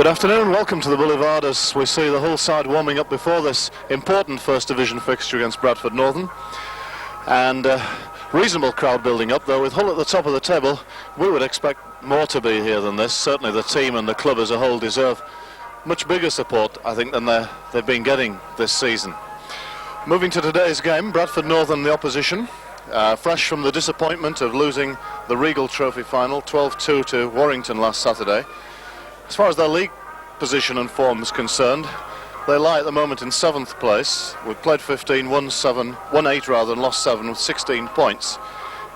Good afternoon, welcome to the Boulevard as we see the Hull side warming up before this important First Division fixture against Bradford Northern. And reasonable crowd building up, though with Hull at the top of the table. We would expect more to be here than this. Certainly the team and the club as a whole deserve much bigger support, I think, than they've been getting this season. Moving to today's game, Bradford Northern the opposition, fresh from the disappointment of losing the Regal Trophy final 12-2 to Warrington last Saturday. As far as their league position and form is concerned, they lie at the moment in 7th place. We've played 15, won 8 rather, and lost 7 with 16 points.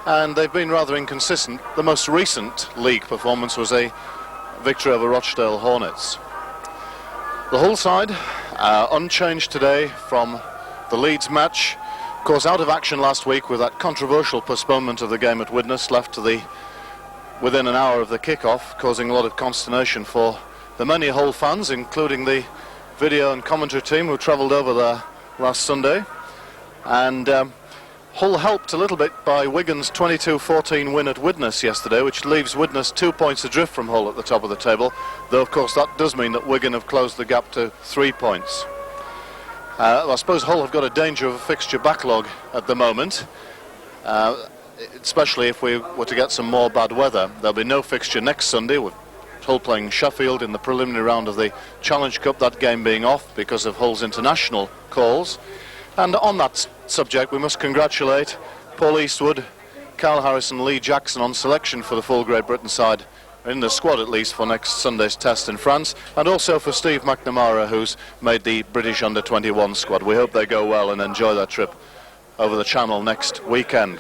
And they've been rather inconsistent. The most recent league performance was a victory over Rochdale Hornets. The Hull side, unchanged today from the Leeds match. Of course, out of action last week with that controversial postponement of the game at Widnes, left to within an hour of the kick-off, causing a lot of consternation for the many Hull fans, including the video and commentary team who travelled over there last Sunday. And Hull helped a little bit by Wigan's 22-14 win at Widnes yesterday, which leaves Widnes 2 points adrift from Hull at the top of the table, though of course that does mean that Wigan have closed the gap to 3 points. I suppose Hull have got a danger of a fixture backlog at the moment, especially if we were to get some more bad weather. There'll be no fixture next Sunday, with Hull playing Sheffield in the preliminary round of the Challenge Cup, that game being off because of Hull's international calls. And on that subject, we must congratulate Paul Eastwood, Carl Harrison, Lee Jackson on selection for the full Great Britain side, in the squad at least, for next Sunday's test in France, and also for Steve McNamara, who's made the British under-21 squad. We hope they go well and enjoy their trip over the Channel next weekend.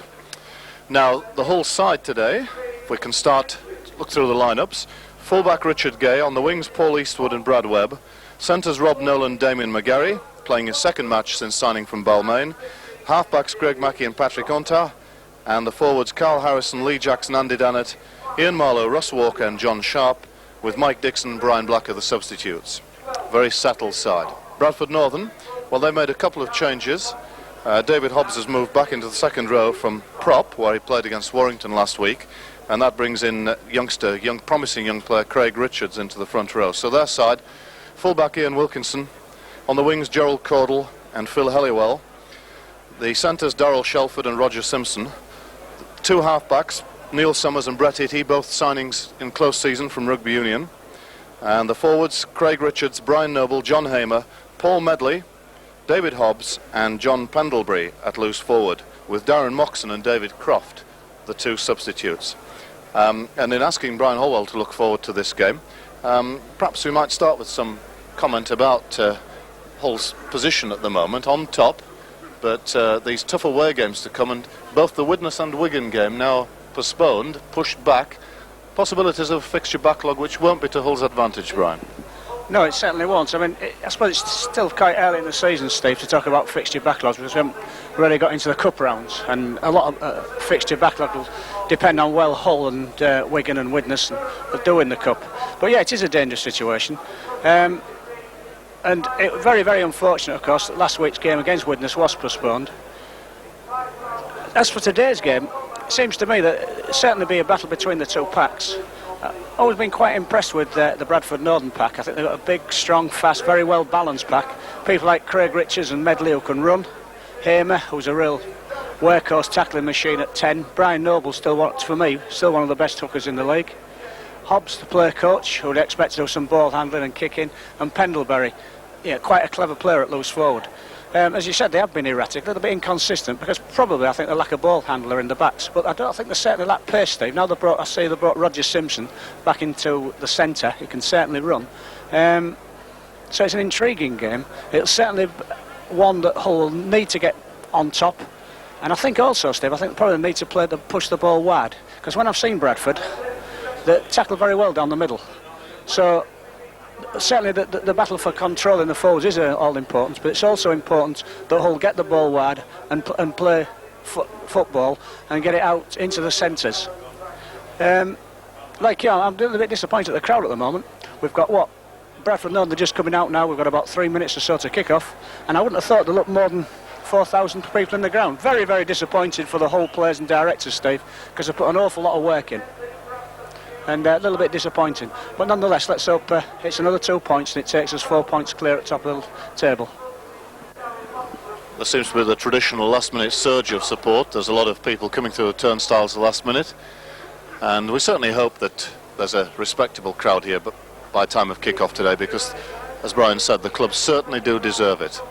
Now, the Hull side today, if we can look through the lineups. Fullback Richard Gay, on the wings Paul Eastwood and Brad Webb, centres Rob Nolan, Damien McGarry, playing his second match since signing from Balmain, halfbacks Greg Mackey and Patrick Ontar, and the forwards Carl Harrison, Lee Jackson, Andy Dannett, Ian Marlowe, Russ Walker and John Sharp, with Mike Dixon, Brian Blacker the substitutes. Very settled side. Bradford Northern, well, they made a couple of changes. David Hobbs has moved back into the second row from prop, where he played against Warrington last week, and that brings in promising young player Craig Richards into the front row. So their side, fullback Ian Wilkinson, on the wings Gerald Caudle and Phil Helliwell, the centres Darryl Shelford and Roger Simpson, two halfbacks Neil Summers and Brett Hitty, both signings in close season from Rugby Union, and the forwards Craig Richards, Brian Noble, John Hamer, Paul Medley, David Hobbs and John Pendlebury at loose forward, with Darren Moxon and David Croft the two substitutes. And in asking Brian Holwell to look forward to this game, perhaps we might start with some comment about Hull's position at the moment, on top, but these tough away games to come, and both the Widnes and Wigan game now postponed, pushed back, possibilities of fixture backlog which won't be to Hull's advantage, Brian. No, it certainly won't. I mean, I suppose it's still quite early in the season, Steve, to talk about fixture backlogs, because we haven't really got into the cup rounds, and a lot of fixture backlog will depend on well Hull and Wigan and Widnes will do in the cup. But yeah, it is a dangerous situation, and very, very unfortunate, of course, that last week's game against Widnes was postponed. As for today's game, it seems to me that it'll certainly be a battle between the two packs. I've always been quite impressed with the Bradford Northern pack. I think they've got a big, strong, fast, very well balanced pack. People like Craig Richards and Medley who can run. Hamer, who's a real workhorse tackling machine at 10. Brian Noble, for me, still one of the best hookers in the league. Hobbs, the player coach, who would expect to do some ball handling and kicking. And Pendlebury, yeah, quite a clever player at loose forward. As you said, they have been erratic, a little bit inconsistent, because probably I think they lack a ball handler in the backs. But I don't think they certainly lack pace, Steve. Now they brought Roger Simpson back into the centre. He can certainly run. So it's an intriguing game. It's certainly one that Hull will need to get on top. And I think also, Steve, I think they probably need to push the ball wide, because when I've seen Bradford, they tackle very well down the middle. So certainly the battle for control in the forwards is all important, but it's also important that Hull get the ball wide and play football and get it out into the centres. I'm a little bit disappointed at the crowd at the moment. We've got Bradford Northern, they're just coming out now. We've got about 3 minutes or so to kick off, and I wouldn't have thought there looked more than 4,000 people in the ground. Very, very disappointed for the Hull players and directors, Steve, because they put an awful lot of work in. and a little bit disappointing. But nonetheless, let's hope it's another 2 points and it takes us 4 points clear at top of the table. There seems to be the traditional last-minute surge of support. There's a lot of people coming through the turnstiles the last minute, and we certainly hope that there's a respectable crowd here but by time of kick-off today, because, as Brian said, the clubs certainly do deserve it.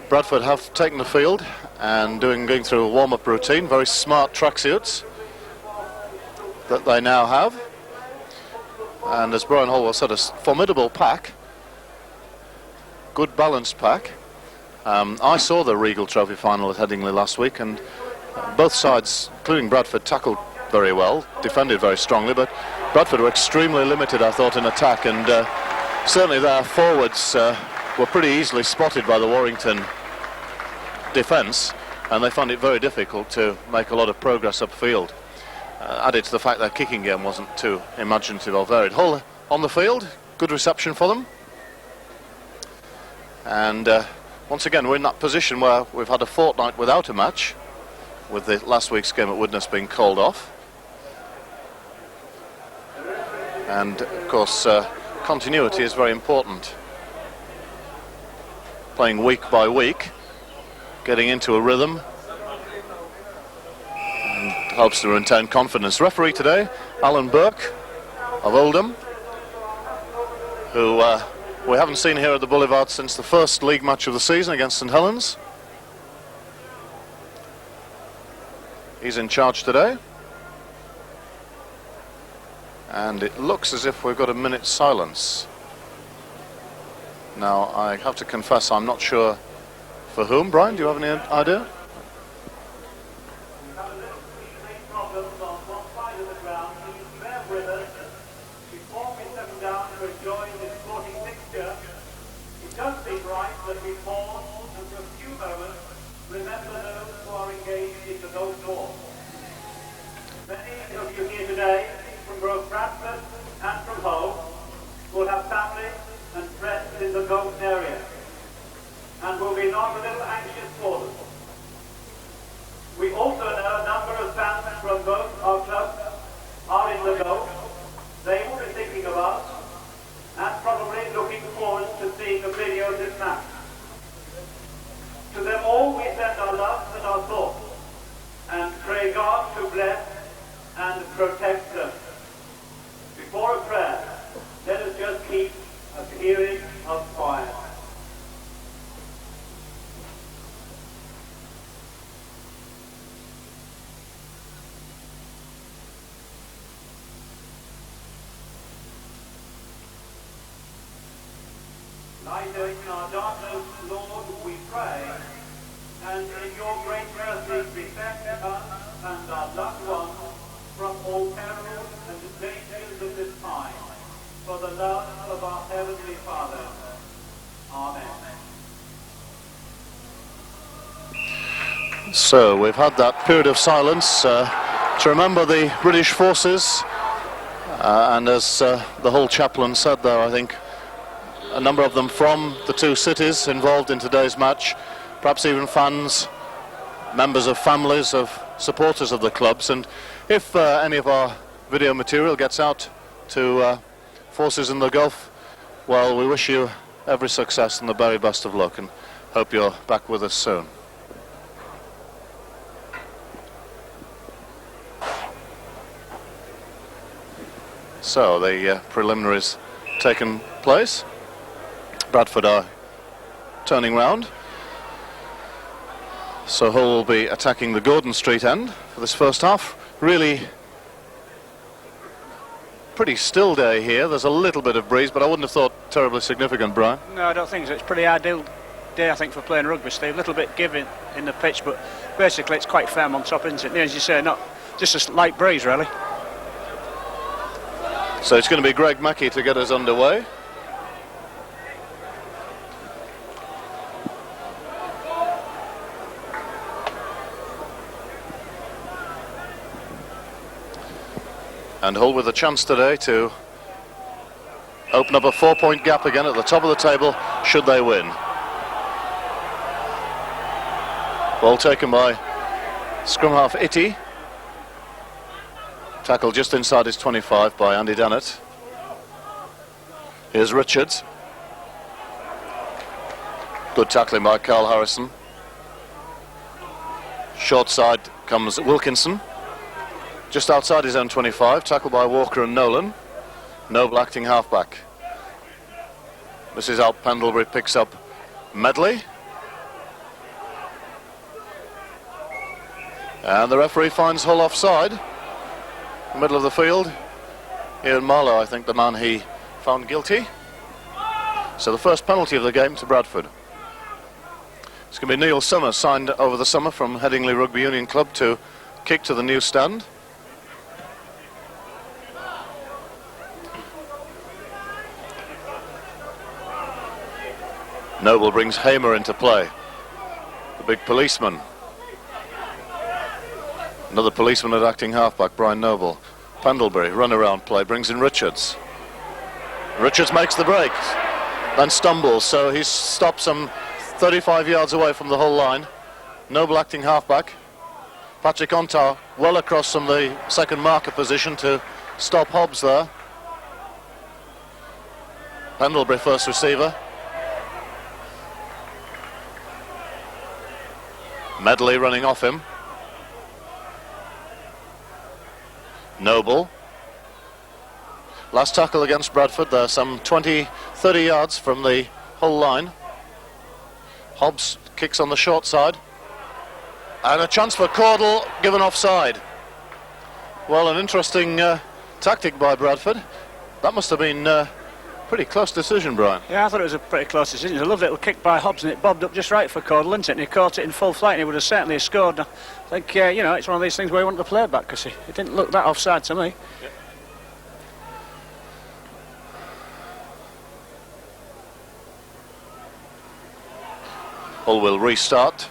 Bradford have taken the field and going through a warm-up routine, very smart tracksuits that they now have, and as Brian Holwell said, a formidable pack. Good balanced pack. I saw the Regal Trophy final at Headingley last week, and both sides, including Bradford, tackled very well, defended very strongly, but Bradford were extremely limited, I thought, in attack, and certainly their forwards were pretty easily spotted by the Warrington defence, and they found it very difficult to make a lot of progress upfield. Added to the fact their kicking game wasn't too imaginative or varied. Hull on the field, good reception for them. And once again, we're in that position where we've had a fortnight without a match, with the last week's game at Widnes being called off. And of course, continuity is very important. Playing week by week, getting into a rhythm, and helps to maintain confidence. Referee today, Alan Burke of Oldham, who we haven't seen here at the Boulevard since the first league match of the season against St Helens. He's in charge today. And it looks as if we've got a minute's silence. Now, I have to confess, I'm not sure for whom. Brian, do you have any idea? Both Bradford and from Hull will have family and friends in the Golden area and will be not a little anxious for them. We also know a number of fans from both our clubs are in the Gulf. They will be thinking of us and probably looking forward to seeing a video of this match. To them all we send our love and our thoughts and pray God to bless and protect them. Before a prayer, let us just keep a period of quiet. Light in our darkness, Lord, we pray, and in your great mercy protect us and our loved ones from all perils and dangers of this time, for the love of our Heavenly Father. Amen. So we've had that period of silence to remember the British forces, and as the whole chaplain said there, I think a number of them from the two cities involved in today's match, perhaps even fans, members of families of supporters of the clubs. And if any of our video material gets out to forces in the Gulf, well, we wish you every success and the very best of luck, and hope you're back with us soon. So the preliminaries taken place. Bradford are turning round. So Hull will be attacking the Gordon Street end for this first half. Really pretty still day here. There's a little bit of breeze, but I wouldn't have thought terribly significant, Brian. No, I don't think so. It's a pretty ideal day, I think, for playing rugby, Steve. A little bit giving in the pitch, but basically it's quite firm on top, isn't it? As you say, not just a light breeze, really. So it's going to be Greg Mackey to get us underway. And Hull with a chance today to open up a 4-point gap again at the top of the table, should they win. Ball taken by scrum half Itty. Tackle just inside his 25 by Andy Dennett. Here's Richards. Good tackling by Carl Harrison. Short side comes Wilkinson. Just outside his own 25, tackled by Walker and Nolan. Noble acting halfback. Mrs. Alp Pendlebury picks up Medley. And the referee finds Hull offside. Middle of the field. Ian Marlowe, I think, the man he found guilty. So the first penalty of the game to Bradford. It's going to be Neil Summers, signed over the summer from Headingley Rugby Union Club, to kick to the new stand. Noble brings Hamer into play. The big policeman. Another policeman at acting halfback, Brian Noble. Pendlebury, run around play, brings in Richards. Richards makes the break, then stumbles, so he's stopped some 35 yards away from the Hull line. Noble acting halfback. Patrick Ontar well across from the second marker position to stop Hobbs there. Pendlebury first receiver. Medley running off him. Noble. Last tackle against Bradford. They're some 20-30 yards from the Hull line. Hobbs kicks on the short side. And a chance for Caudle, given offside. Well, an interesting tactic by Bradford. That must have been a pretty close decision, Brian. Yeah, I thought it was a pretty close decision. It was a lovely little kick by Hobbs, and it bobbed up just right for Caudle, didn't it? And he caught it in full flight, and he would have certainly scored. I think, you know, it's one of these things where you want the play back, because it didn't look that offside to me. Yeah. Hull will restart.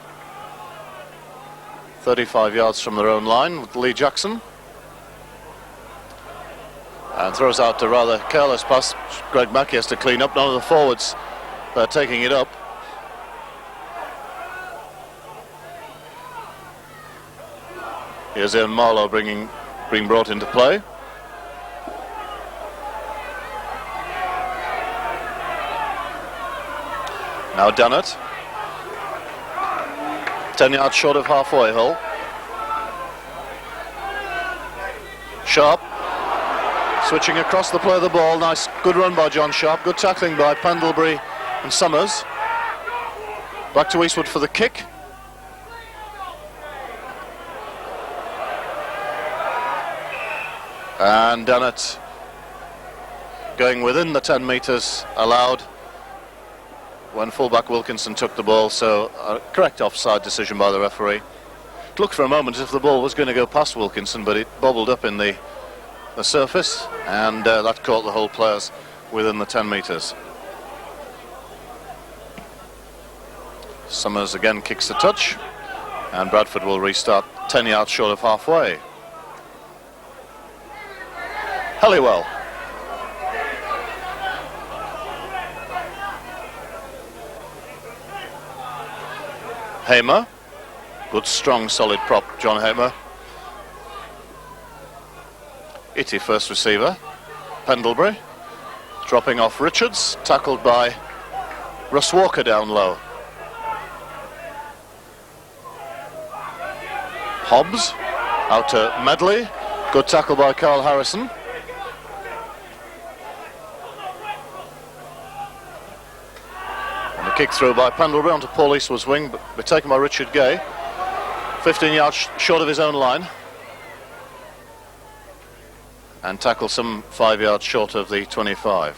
35 yards from their own line with Lee Jackson. And throws out a rather careless pass. Greg Mackey has to clean up. None of the forwards are taking it up. Here's Ian Marlowe being brought into play. Now Dennett. 10 yards short of halfway, Hull. Sharp. Switching across the play of the ball. Nice, good run by John Sharp. Good tackling by Pendlebury and Summers. Back to Eastwood for the kick. And Dennett going within the 10 metres allowed when fullback Wilkinson took the ball, so a correct offside decision by the referee. It looked for a moment as if the ball was going to go past Wilkinson, but it bobbled up in the surface, and that caught the Hull players within the 10 metres. Summers again kicks the touch, and Bradford will restart 10 yards short of halfway. Halliwell. Hamer. Good, strong, solid prop, John Hamer. Itty first receiver. Pendlebury. Dropping off Richards. Tackled by Russ Walker down low. Hobbs. Out to Medley. Good tackle by Carl Harrison. Kick through by Pendlebury onto Paul Eastwood's wing, but taken by Richard Gay. 15 yards short of his own line. And tackle some 5 yards short of the 25.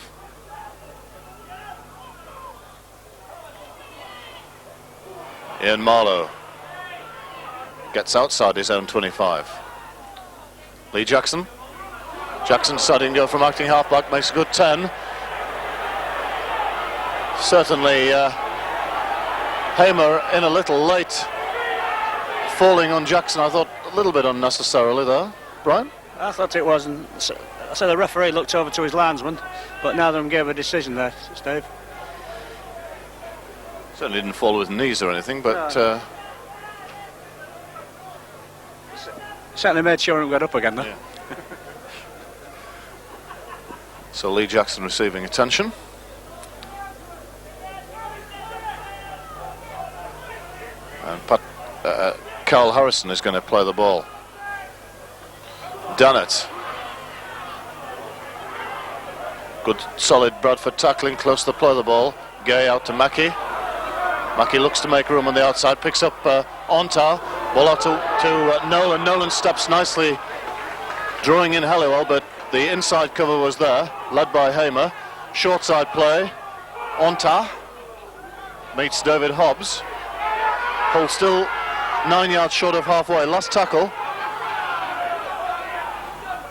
Ian Marlowe gets outside his own 25. Lee Jackson. Jackson starting to go from acting halfback, makes a good 10. Certainly Hamer in a little late, falling on Jackson, I thought a little bit unnecessarily there. Brian? I thought it was, and I said the referee looked over to his linesman, but neither of them gave a decision there, Steve. Certainly didn't fall with knees or anything, but no. Certainly made sure he got up again though. Yeah. So Lee Jackson receiving attention. And Carl Harrison is going to play the ball. Done it. Good solid Bradford tackling, close to play the ball. Gay out to Mackey. Mackey looks to make room on the outside, picks up Ontar. Ball out to Nolan. Nolan steps nicely, drawing in Halliwell, but the inside cover was there, led by Hamer. Short side play. Ontar meets David Hobbs. Hull still 9 yards short of halfway. Last tackle.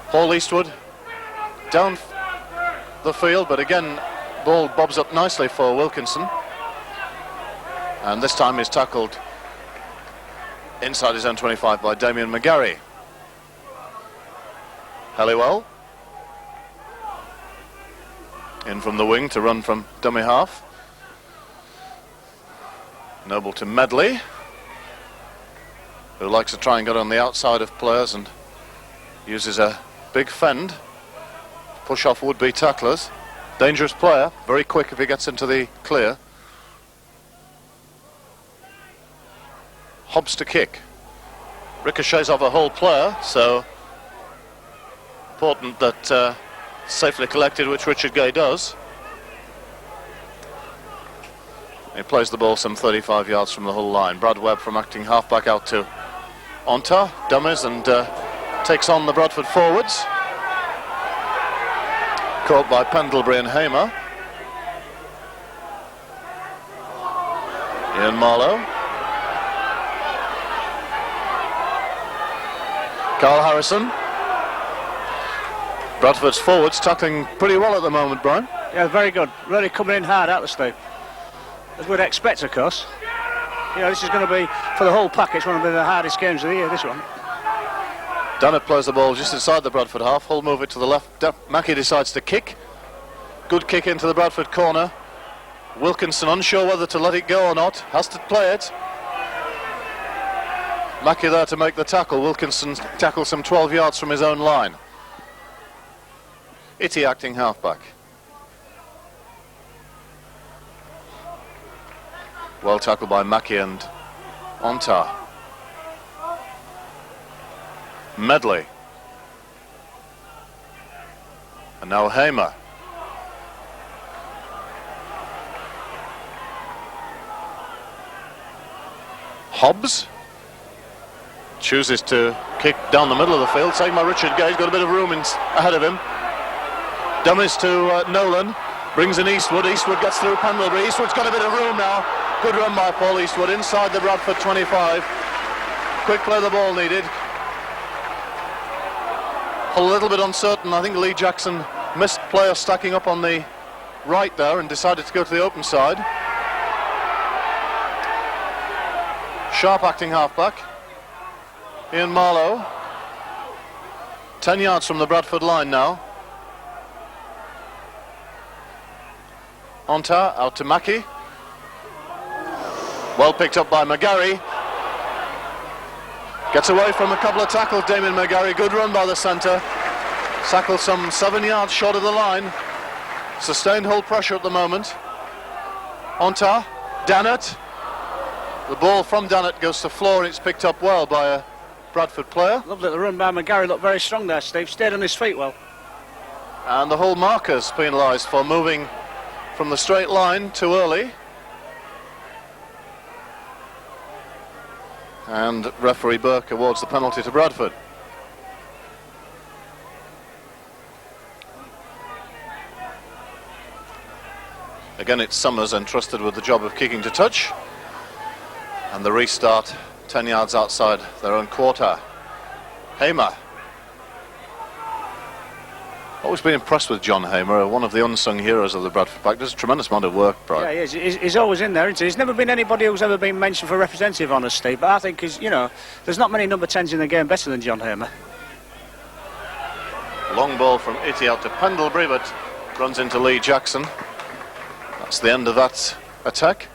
Paul Eastwood down the field, but again ball bobs up nicely for Wilkinson, and this time he's tackled inside his own 25 by Damien McGarry. Halliwell in from the wing to run from dummy half. Noble to Medley, who likes to try and get on the outside of players and uses a big fend, push off would-be tacklers. Dangerous player, very quick if he gets into the clear. Hobbs to kick. Ricochets off a Hull player, so important that safely collected, which Richard Gay does. He plays the ball some 35 yards from the Hull line. Brad Webb from acting halfback out to Ontar, dummies, and takes on the Bradford forwards. Caught by Pendlebury and Hamer. Ian Marlowe. Carl Harrison. Bradford's forwards tackling pretty well at the moment, Brian. Yeah, very good. Really coming in hard out the Steve. As we'd expect, of course. You know, this is going to be, for the whole package, one of the hardest games of the year, this one. Dannett plays the ball just inside the Bradford half. Hull move it to the left. Mackey decides to kick. Good kick into the Bradford corner. Wilkinson unsure whether to let it go or not. Has to play it. Mackey there to make the tackle. Wilkinson tackles some 12 yards from his own line. Itty acting halfback. Well tackled by Mackey and Ontar. Medley. And now Hamer. Hobbs chooses to kick down the middle of the field, taken by Richard Gay. He's got a bit of room ahead of him. Dummies to Nolan. Brings in Eastwood. Eastwood gets through Pendlebury. Eastwood's got a bit of room now. Good run by Paul Eastwood inside the Bradford 25. Quick play the ball needed. A little bit uncertain. I think Lee Jackson missed player stacking up on the right there and decided to go to the open side. Sharp acting halfback. Ian Marlowe. 10 yards from the Bradford line now. Ontar out to Mackey. Well picked up by McGarry. Gets away from a couple of tackles, Damien McGarry. Good run by the centre. Tackled some 7 yards short of the line. Sustained Hull pressure at the moment. Ontar, Dannett. The ball from Dannett goes to floor and it's picked up well by a Bradford player. Lovely, the run by McGarry looked very strong there, Steve. Stayed on his feet well. And the Hull markers penalised for moving from the straight line too early. And referee Burke awards the penalty to Bradford. Again, it's Summers entrusted with the job of kicking to touch. And the restart 10 yards outside their own quarter. Hamer. Always been impressed with John Hamer, one of the unsung heroes of the Bradford pack. Does a tremendous amount of work, Brian. Yeah, he is. He's always in there, isn't he? He's never been anybody who's ever been mentioned for representative honours, Steve, but I think he's, you know, there's not many number 10s in the game better than John Hamer. Long ball from Itty out to Pendlebury, but runs into Lee Jackson. That's the end of that attack.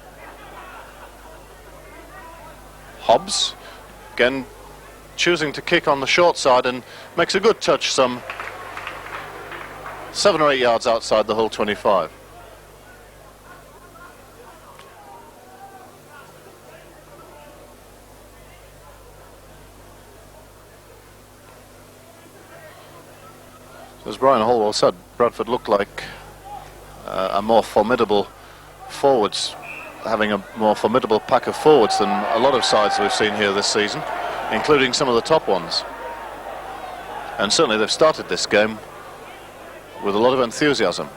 Hobbs, again, choosing to kick on the short side and makes a good touch some 7 or 8 yards outside the Hull 25. As Brian Holwell said, Bradford looked like a more formidable forwards, having a more formidable pack of forwards than a lot of sides we've seen here this season, including some of the top ones. And certainly they've started this game with a lot of enthusiasm.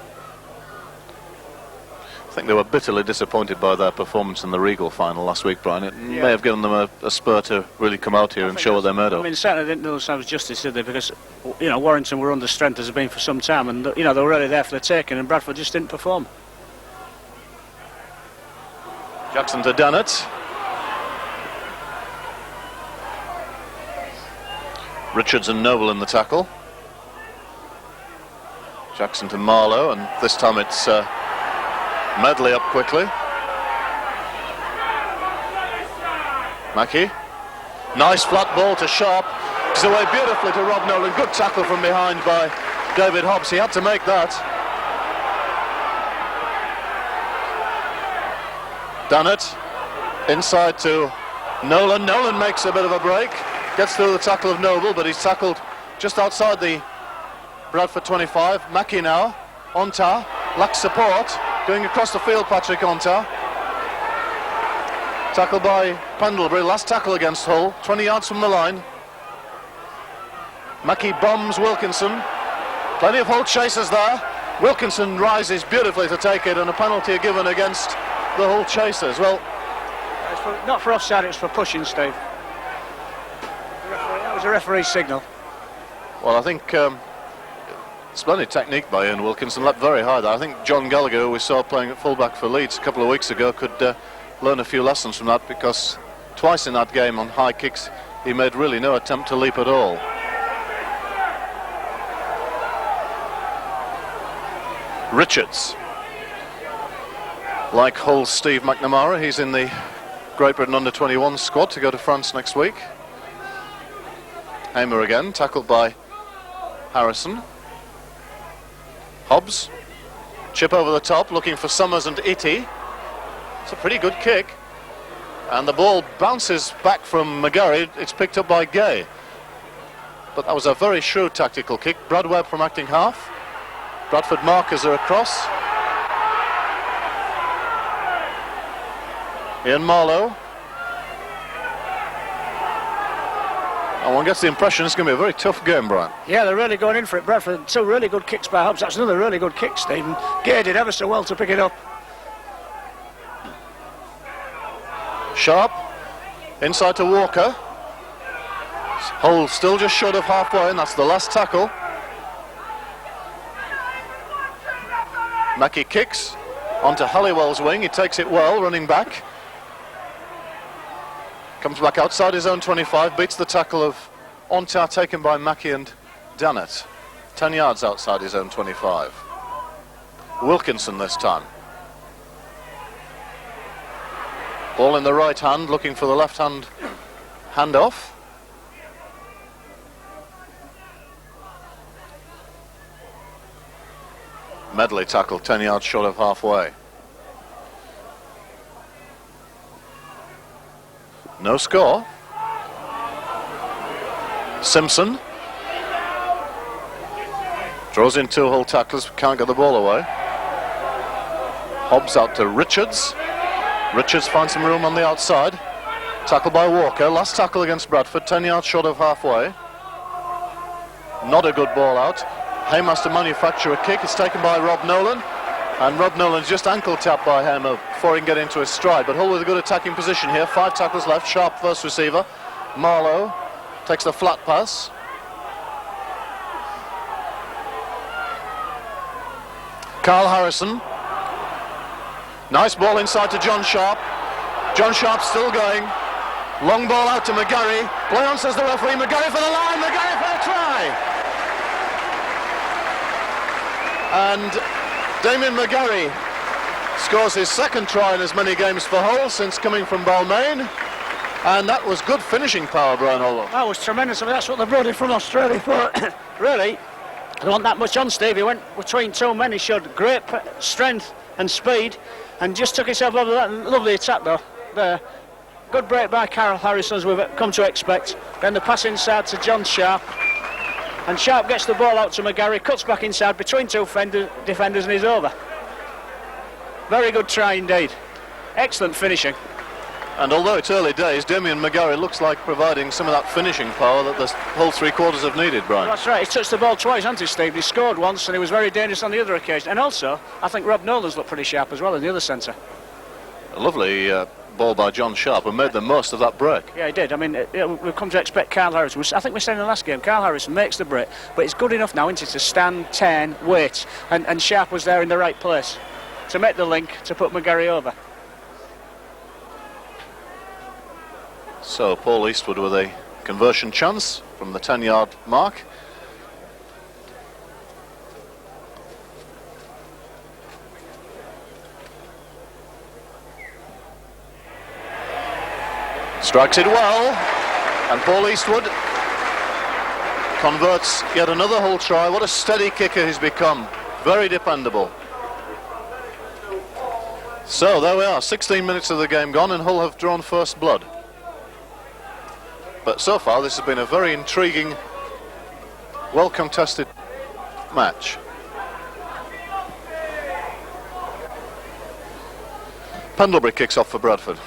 I think they were bitterly disappointed by their performance in the Regal final last week, Brian. It may have given them a spur to really come out here and show what they're made of. I mean, certainly didn't do themselves justice, did they? Because, you know, Warrington were under strength as they've been for some time, and, you know, they were really there for the taking, and Bradford just didn't perform. Jackson to Dennett. Richards and Noble in the tackle. Jackson to Marlowe, and this time it's Medley up quickly. Mackie. Nice flat ball to Sharp. It's away beautifully to Rob Nolan. Good tackle from behind by David Hobbs. He had to make that. Dennett inside to Nolan. Nolan makes a bit of a break. Gets through the tackle of Noble, but he's tackled just outside the Bradford 25. Mackie now. Ontar. Lacks support. Going across the field, Patrick Ontar. Tackle by Pendlebury. Last tackle against Hull. 20 yards from the line. Mackie bombs Wilkinson. Plenty of Hull chasers there. Wilkinson rises beautifully to take it, and a penalty given against the Hull chasers. Well, not for offside, it was for pushing, Steve. That was a referee's signal. Well, I think splendid technique by Ian Wilkinson, leapt very high there. I think John Gallagher, who we saw playing at fullback for Leeds a couple of weeks ago, could learn a few lessons from that, because twice in that game on high kicks he made really no attempt to leap at all. Richards. Like Hull's Steve McNamara, he's in the Great Britain under-21 squad to go to France next week. Hamer again, tackled by Harrison. Hobbs, chip over the top, looking for Summers and Itty. It's a pretty good kick, and the ball bounces back from McGarry. It's picked up by Gay, but that was a very shrewd tactical kick. Brad Webb from acting half. Bradford markers are across. Ian Marlowe. And one gets the impression it's going to be a very tough game, Brian. Yeah, they're really going in for it. Bradford, 2 really good kicks by Hobbs. That's another really good kick, Stephen. Gay did ever so well to pick it up. Sharp, inside to Walker. Hull still just short of halfway, and that's the last tackle. Mackie kicks onto Halliwell's wing. He takes it well, running back. Comes back outside his own 25, beats the tackle of Ontar taken by Mackie and Dennett. 10 yards outside his own 25. Wilkinson this time. Ball in the right hand, looking for the left hand handoff. Medley tackled 10 yards short of halfway. No score. Simpson draws in 2 Hull tacklers, can't get the ball away. Hobbs out to Richards. Richards finds some room on the outside. Tackle by Walker. Last tackle against Bradford, 10 yards short of halfway. Not a good ball out. Haymaster manufacture a kick. It's taken by Rob Nolan, and Rob Nolan's just ankle tapped by Hamer before he can get into his stride. But Hull with a good attacking position here. 5 tackles left. Sharp first receiver. Marlowe takes the flat pass. Carl Harrison. Nice ball inside to John Sharp. John Sharp still going. Long ball out to McGarry. Play on, says the referee. McGarry for the line. McGarry for the try. And Damien McGarry scores his 2nd try in as many games for Hull since coming from Balmain, and that was good finishing power, Brian Hollow. That was tremendous. I mean, that's what they brought in from Australia for. Really, There wasn't that much on, Steve. He went between two men. He showed great strength and speed and just took himself over that. Lovely attack, though, there. Good break by Carl Harrison, as we've come to expect. Then the pass inside to John Sharp. And Sharp gets the ball out to McGarry, cuts back inside between two defenders, and he's over. Very good try indeed. Excellent finishing. And although it's early days, Damien McGarry looks like providing some of that finishing power that the whole three quarters have needed, Brian. That's right, he touched the ball twice, hasn't he, Steve? He scored once and he was very dangerous on the other occasion. And also, I think Rob Nolan's looked pretty sharp as well in the other centre. A lovely ball by John Sharp, and made the most of that break. Yeah, he did. I mean, we've come to expect Carl Harrison. I think we said in the last game, Carl Harrison makes the break, but it's good enough now, isn't it, to stand, turn, wait, and Sharp was there in the right place to make the link to put McGarry over. So Paul Eastwood with a conversion chance from the 10-yard mark. Strikes it well, and Paul Eastwood converts yet another whole try. What a steady kicker he's become. Very dependable. So there we are, 16 minutes of the game gone, and Hull have drawn first blood. But so far this has been a very intriguing, well contested match. Pendlebury kicks off for Bradford.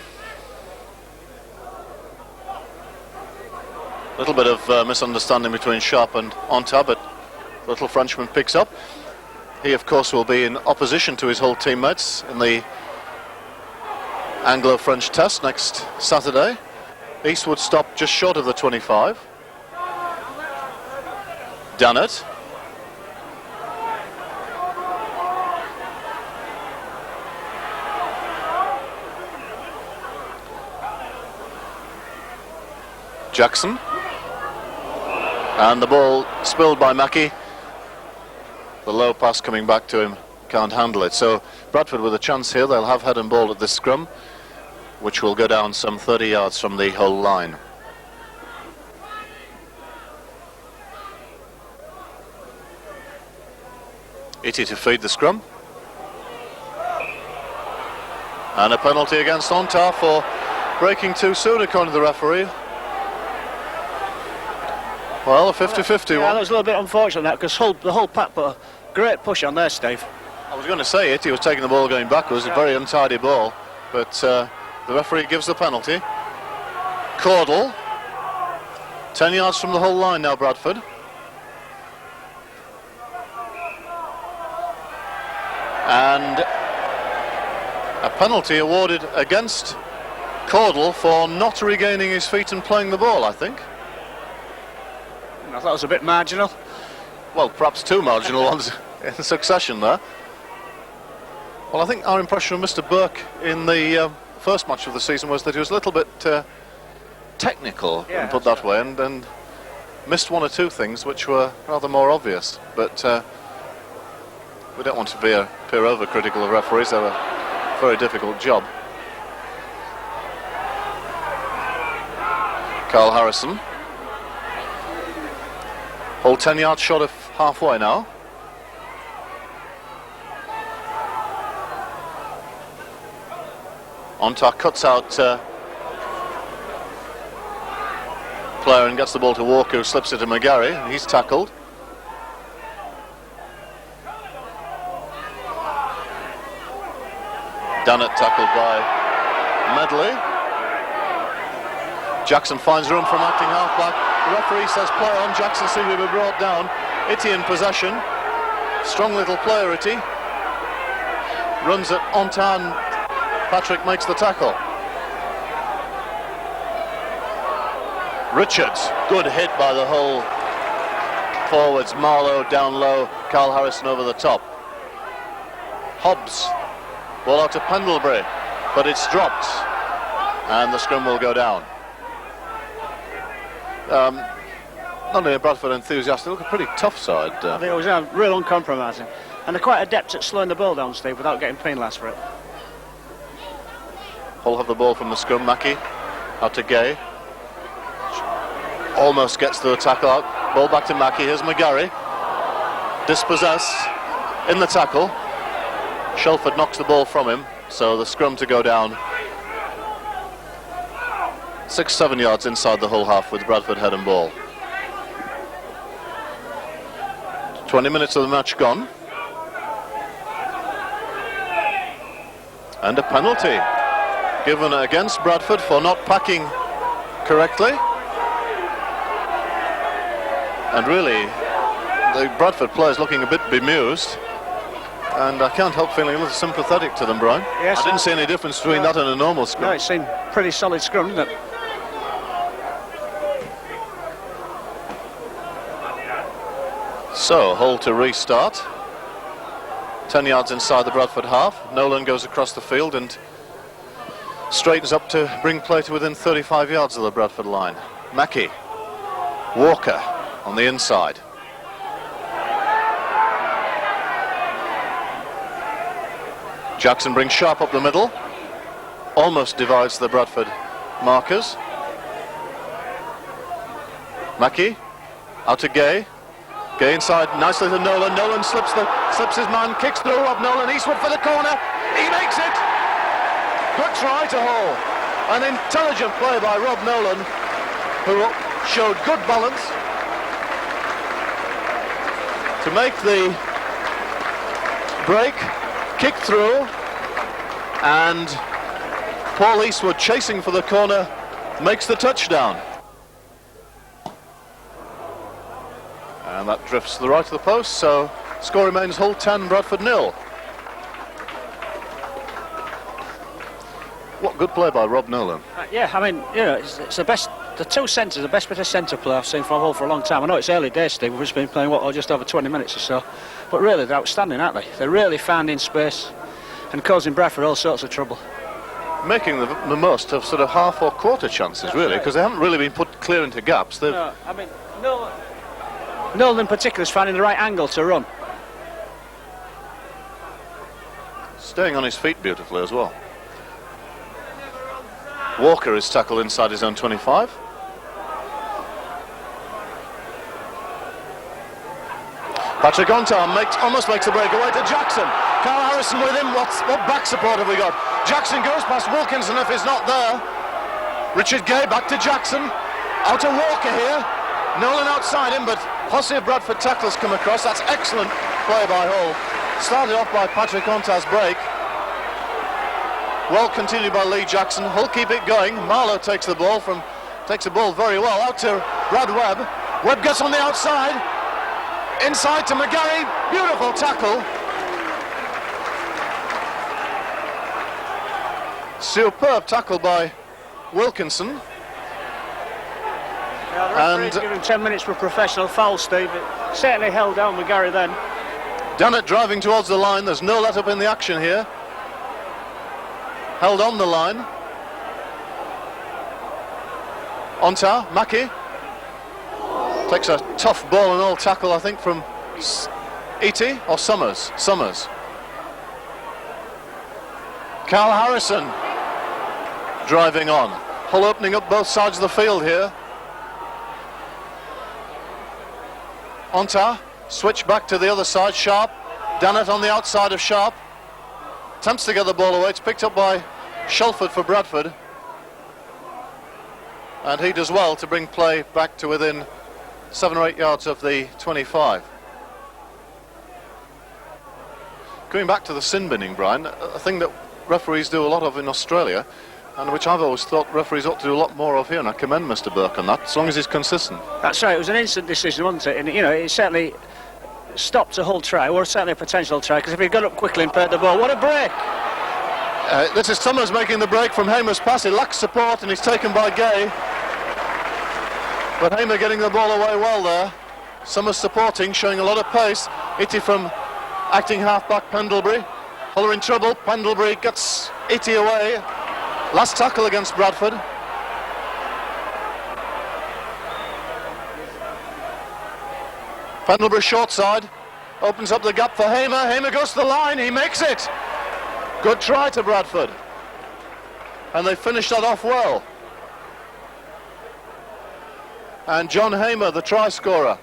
A little bit of misunderstanding between Sharp and Onta, but the little Frenchman picks up. He of course will be in opposition to his Hull teammates in the Anglo-French test next Saturday. Eastwood stopped just short of the 25. Dannett. Jackson. And the ball spilled by Mackey. The low pass coming back to him, can't handle it. So Bradford with a chance here. They'll have head and ball at this scrum, which will go down some 30 yards from the Hull line. Itty to feed the scrum. And a penalty against Onta for breaking too soon, according to the referee. Well, a 50-50 Yeah, one. that was a little bit unfortunate, that, because the whole pack put a great push on there, Steve. I was going to say it, he was taking the ball going backwards, a very untidy ball, but the referee gives the penalty. Caudle, 10 yards from the Hull line now, Bradford. And a penalty awarded against Caudle for not regaining his feet and playing the ball, I think. I thought it was a bit marginal. Well, perhaps two marginal ones in succession there. Well, I think our impression of Mr. Burke in the first match of the season was that he was a little bit technical, Yeah, put that way, and missed one or two things which were rather more obvious. But we don't want to appear overcritical of referees. They have a very difficult job. Carl Harrison. Hull 10 yards short of halfway now. Onta cuts out player and gets the ball to Walker, who slips it to McGarry, and he's tackled. Dannett tackled by Medley. Jackson finds room from acting halfback. The referee says play on. Jackson seemed to be brought down. Itty in possession. Strong little player, Itty. Runs at Ontan. Patrick makes the tackle. Richards, good hit by the Hull forwards. Marlowe down low, Carl Harrison over the top. Hobbs, ball out to Pendlebury, but it's dropped, and the scrum will go down. Not only a Bradford enthusiast, they look a pretty tough side. I think it was real uncompromising. And they're quite adept at slowing the ball down, Steve, without getting penalised for it. Hull have the ball from the scrum. Mackey out to Gay. Almost gets the tackle out. Ball back to Mackey. Here's McGarry. dispossessed in the tackle. Shelford knocks the ball from him, so the scrum to go down 6-7 yards inside the whole half with Bradford head and ball. 20 minutes of the match gone. And a penalty given against Bradford for not packing correctly. And really, the Bradford players looking a bit bemused. And I can't help feeling a little sympathetic to them, Brian. Yes, I didn't see any difference between that and a normal scrum. No, it seemed pretty solid scrum, didn't it? So, Hull to restart. 10 yards inside the Bradford half. Nolan goes across the field and straightens up to bring play to within 35 yards of the Bradford line. Mackey. Walker on the inside. Jackson brings Sharp up the middle. Almost divides the Bradford markers. Mackey. Out to Gay. Gay inside nicely to Nolan. Nolan slips his man, kicks through. Rob Nolan, Eastwood for the corner. He makes it. Good try to Hull. An intelligent play by Rob Nolan, who showed good balance to make the break, kick through, and Paul Eastwood, chasing for the corner, makes the touchdown. And that drifts to the right of the post, so score remains Hull 10, Bradford 0. What good play by Rob Nolan. Yeah, I mean, you know, it's the best, the two centres, the best bit of centre play I've seen from Hull for a long time. I know it's early days, Steve, we've just been playing, just over 20 minutes or so. But really, they're outstanding, aren't they? They're really finding space and causing Bradford all sorts of trouble. Making the most of sort of half or quarter chances, really, because they haven't really been put clear into gaps. No, I mean, Nolan in particular is finding the right angle to run. Staying on his feet beautifully as well. Walker is tackled inside his own 25. Patrick Ontar almost makes a breakaway to Jackson. Carl Harrison with him. What back support have we got? Jackson goes past Wilkinson if he's not there. Richard Gay back to Jackson. Out to Walker here. Nolan outside him, but posse of Bradford tacklers come across. That's excellent play by Hull. Started off by Patrick Ontar's break. Well continued by Lee Jackson. Hull keep it going. Marlowe takes the ball very well. Out to Brad Webb. Webb gets on the outside. Inside to McGarry. Beautiful tackle. Superb tackle by Wilkinson. Yeah, the referee's given 10 minutes for a professional foul, Steve. It certainly held down McGarry then. Dannett driving towards the line. There's no let up in the action here. Held on the line. Ontar, Mackey. Takes a tough ball and all tackle, I think, from E.T. or Summers. Carl Harrison driving on. Hull opening up both sides of the field here. Ontar, switch back to the other side. Sharp. Dannett on the outside of Sharp. Attempts to get the ball away. It's picked up by Shelford for Bradford. And he does well to bring play back to within 7 or 8 yards of the 25. Going back to the sin binning, Brian, a thing that referees do a lot of in Australia, and which I've always thought referees ought to do a lot more of here, and I commend Mr. Burke on that, as long as he's consistent. That's right, it was an instant decision, wasn't it? And, you know, it certainly stopped a Hull try, or certainly a potential try, because if he'd got up quickly and played the ball, what a break! This is Summers making the break from Hamer's pass. He lacks support and he's taken by Gay. But Hamer getting the ball away well there. Summers supporting, showing a lot of pace. Itty from acting half-back Pendlebury. Hull are in trouble. Pendlebury gets Itty away. Last tackle against Bradford. Pendlebury short side. Opens up the gap for Hamer. Hamer goes to the line. He makes it. Good try to Bradford. And they finished that off well. And John Hamer, the try scorer.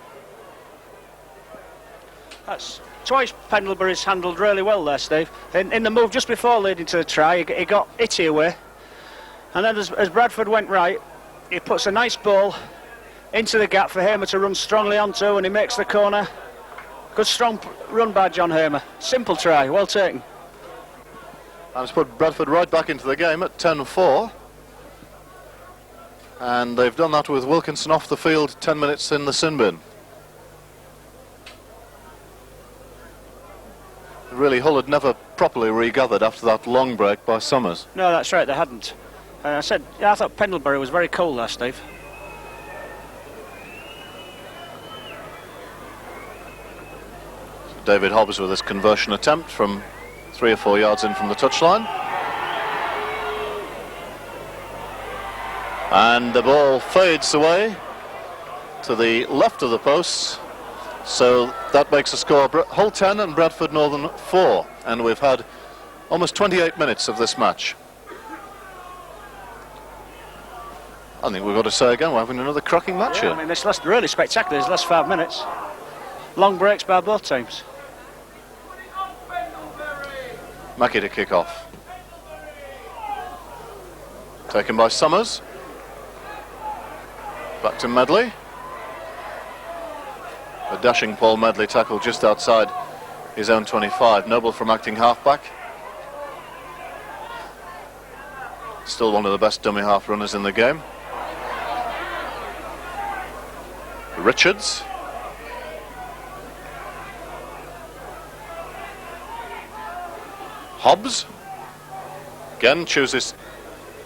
That's twice Pendlebury's handled really well there, Steve. In the move just before leading to the try, he got Itty away. And then as Bradford went right, he puts a nice ball into the gap for Hamer to run strongly onto, and he makes the corner. Good strong run by John Hamer. Simple try, well taken. And it's put Bradford right back into the game at 10-4. And they've done that with Wilkinson off the field 10 minutes in the sin bin. Really, Hull had never properly regathered after that long break by Summers. No, that's right, they hadn't. I thought Pendlebury was very cool there, Steve. David Hobbs with his conversion attempt from 3 or 4 yards in from the touchline. And the ball fades away to the left of the posts. So that makes the score Hull 10 and Bradford Northern 4. And we've had almost 28 minutes of this match. I think we've got to say again, we're having another cracking match here. I mean, this last really spectacular, this last 5 minutes. Long breaks by both teams. Mackie to kick off. Taken by Summers. Back to Medley. A dashing Paul Medley tackle just outside his own 25. Noble from acting halfback. Still one of the best dummy half runners in the game. Richards. Hobbs. Again chooses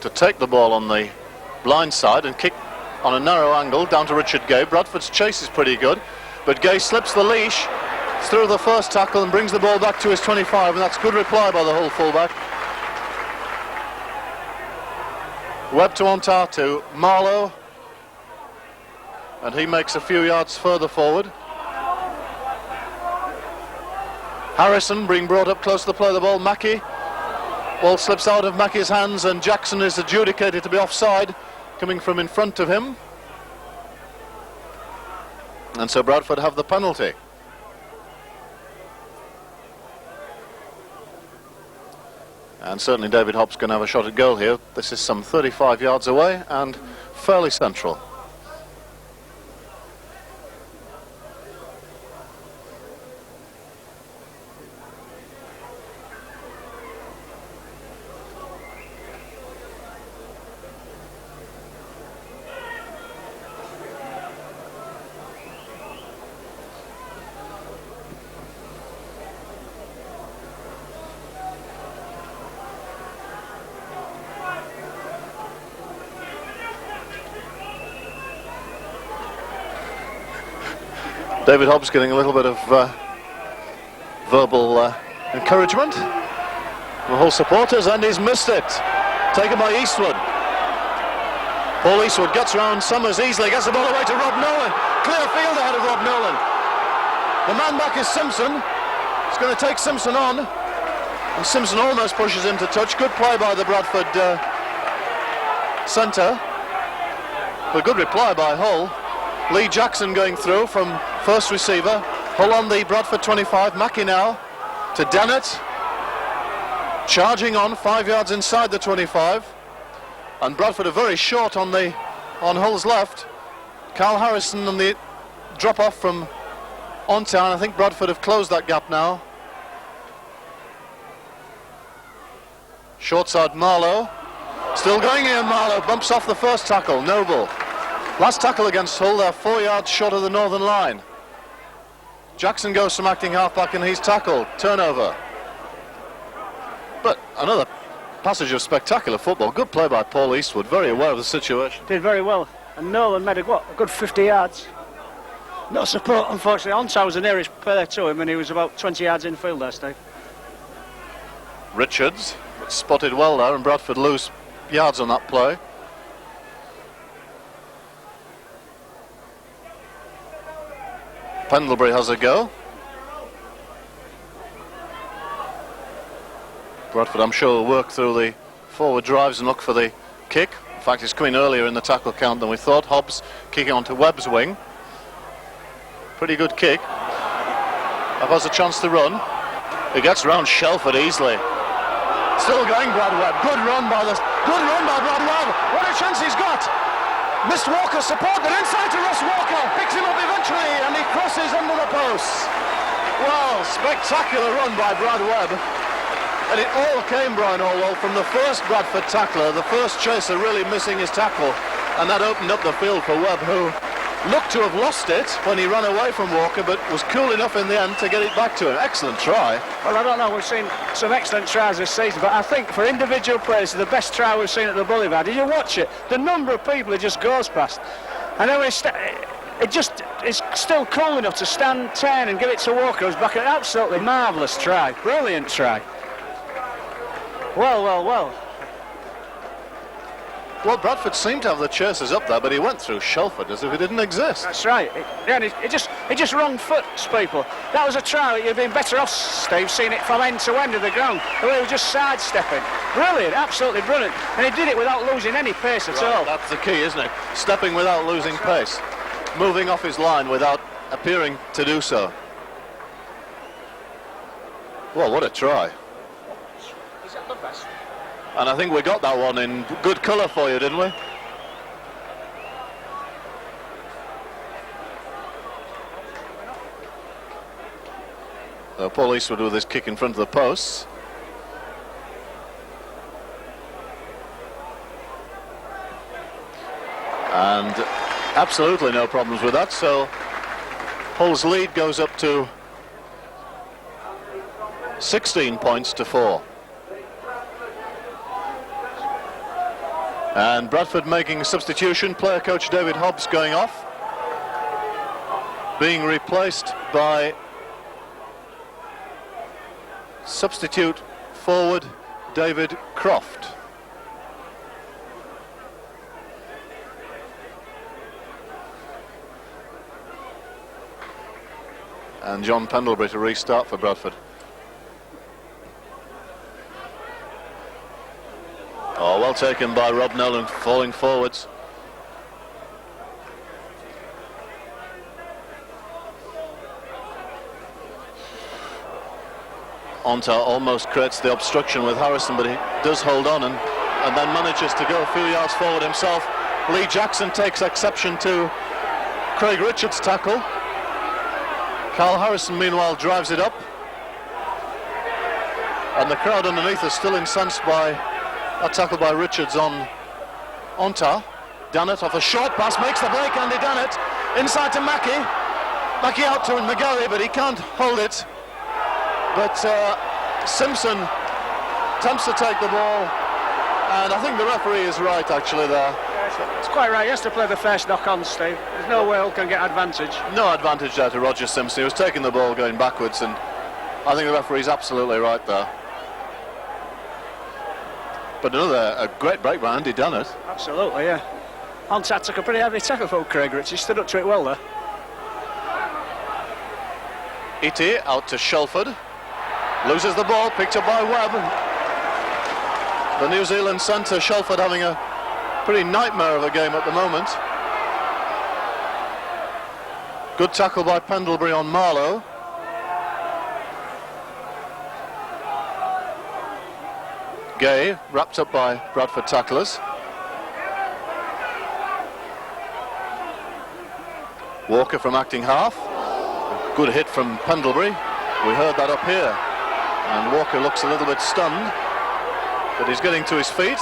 to take the ball on the blind side and kick on a narrow angle down to Richard Gay. Bradford's chase is pretty good, but Gay slips the leash through the first tackle and brings the ball back to his 25, and that's good reply by the Hull fullback. Webb to Ontar to Marlowe, and he makes a few yards further forward. Harrison being brought up close to the play of the ball. Mackie, ball slips out of Mackie's hands, and Jackson is adjudicated to be offside, coming from in front of him. And so Bradford have the penalty. And certainly David Hobbs going to have a shot at goal here. This is some 35 yards away and fairly central. David Hobbs getting a little bit of verbal encouragement from Hull supporters, and he's missed it. Taken by Eastwood. Paul Eastwood gets around Summers easily, gets the ball away to Rob Nolan. Clear field ahead of Rob Nolan. The man back is Simpson. He's going to take Simpson on, and Simpson almost pushes him to touch. Good play by the Bradford centre. A good reply by Hull. Lee Jackson going through from first receiver. Hull on the Bradford 25. Mackie now to Dennett. Charging on 5 yards inside the 25. And Bradford are very short on Hull's left. Carl Harrison on the drop off from Ontown. I think Bradford have closed that gap now. Short side Marlowe. Still going here, Marlowe. Bumps off the first tackle. Noble. Last tackle against Hull, they're 4 yards short of the northern line. Jackson goes from acting halfback and he's tackled. Turnover. But another passage of spectacular football. Good play by Paul Eastwood, very aware of the situation. Did very well. And Nolan made a good 50 yards. No support, unfortunately. Ontar was the nearest player to him, and he was about 20 yards infield there, Steve. Richards spotted well there, and Bradford lose yards on that play. Pendlebury has a go. Bradford, I'm sure, will work through the forward drives and look for the kick. In fact, it's coming earlier in the tackle count than we thought. Hobbs kicking onto Webb's wing. Pretty good kick. has a chance to run. He gets round Shelford easily. Still going, Brad Webb. Good run by Brad Webb. What a chance he's got. Missed Walker's support, but inside to Ross Walker. Picks him up eventually, and he crosses under the posts. Well, spectacular run by Brad Webb. And it all came, Brian Orwell, from the first Bradford tackler, the first chaser really missing his tackle. And that opened up the field for Webb, who looked to have lost it when he ran away from Walker, but was cool enough in the end to get it back to him. Excellent try. Well, I don't know, we've seen some excellent tries this season, but I think for individual players, the best try we've seen at the Boulevard. Did you watch it? The number of people it just goes past. And then it's still cool enough to stand 10 and give it to Walker, who's back. An absolutely marvellous try. Brilliant try. Well. Well, Bradford seemed to have the chasers up there, but he went through Shelford as if he didn't exist. That's right. It just wrong foots people. That was a try. You'd been better off, Steve, seeing it from end to end of the ground. The way he was just sidestepping. Brilliant, absolutely brilliant. And he did it without losing any pace at all. That's the key, isn't it? Stepping without losing pace. Moving off his line without appearing to do so. Well, what a try. Is that the best? And I think we got that one in good colour for you, didn't we? So Paul Eastwood with his kick in front of the posts. And absolutely no problems with that, so Hull's lead goes up to 16 points to 4. And Bradford making a substitution. Player coach David Hobbs going off, being replaced by substitute forward David Croft. And John Pendlebury to restart for Bradford. Oh, well taken by Rob Nolan, falling forwards. Onta almost creates the obstruction with Harrison, but he does hold on and then manages to go a few yards forward himself. Lee Jackson takes exception to Craig Richards' tackle. Carl Harrison, meanwhile, drives it up. And the crowd underneath is still incensed by that tackle by Richards on Onta. Dannett off a short pass, makes the break, Andy Dannett. Inside to Mackie. Mackie out to McGarry, but he can't hold it. But Simpson attempts to take the ball, and I think the referee is right, actually, there. Yeah, it's quite right. He has to play the first knock-on, Steve. There's no way Hull can get advantage. No advantage there to Roger Simpson. He was taking the ball going backwards, and I think the referee's absolutely right there. But a great break by Andy Dannett. Absolutely, yeah. Onta took a pretty heavy tackle from Craig Richards. He stood up to it well there. Iti out to Shelford. Loses the ball, picked up by Webb. The New Zealand centre, Shelford, having a pretty nightmare of a game at the moment. Good tackle by Pendlebury on Marlowe. Gay, wrapped up by Bradford tacklers. Walker from acting half. Good hit from Pendlebury. We heard that up here. And Walker looks a little bit stunned, but he's getting to his feet.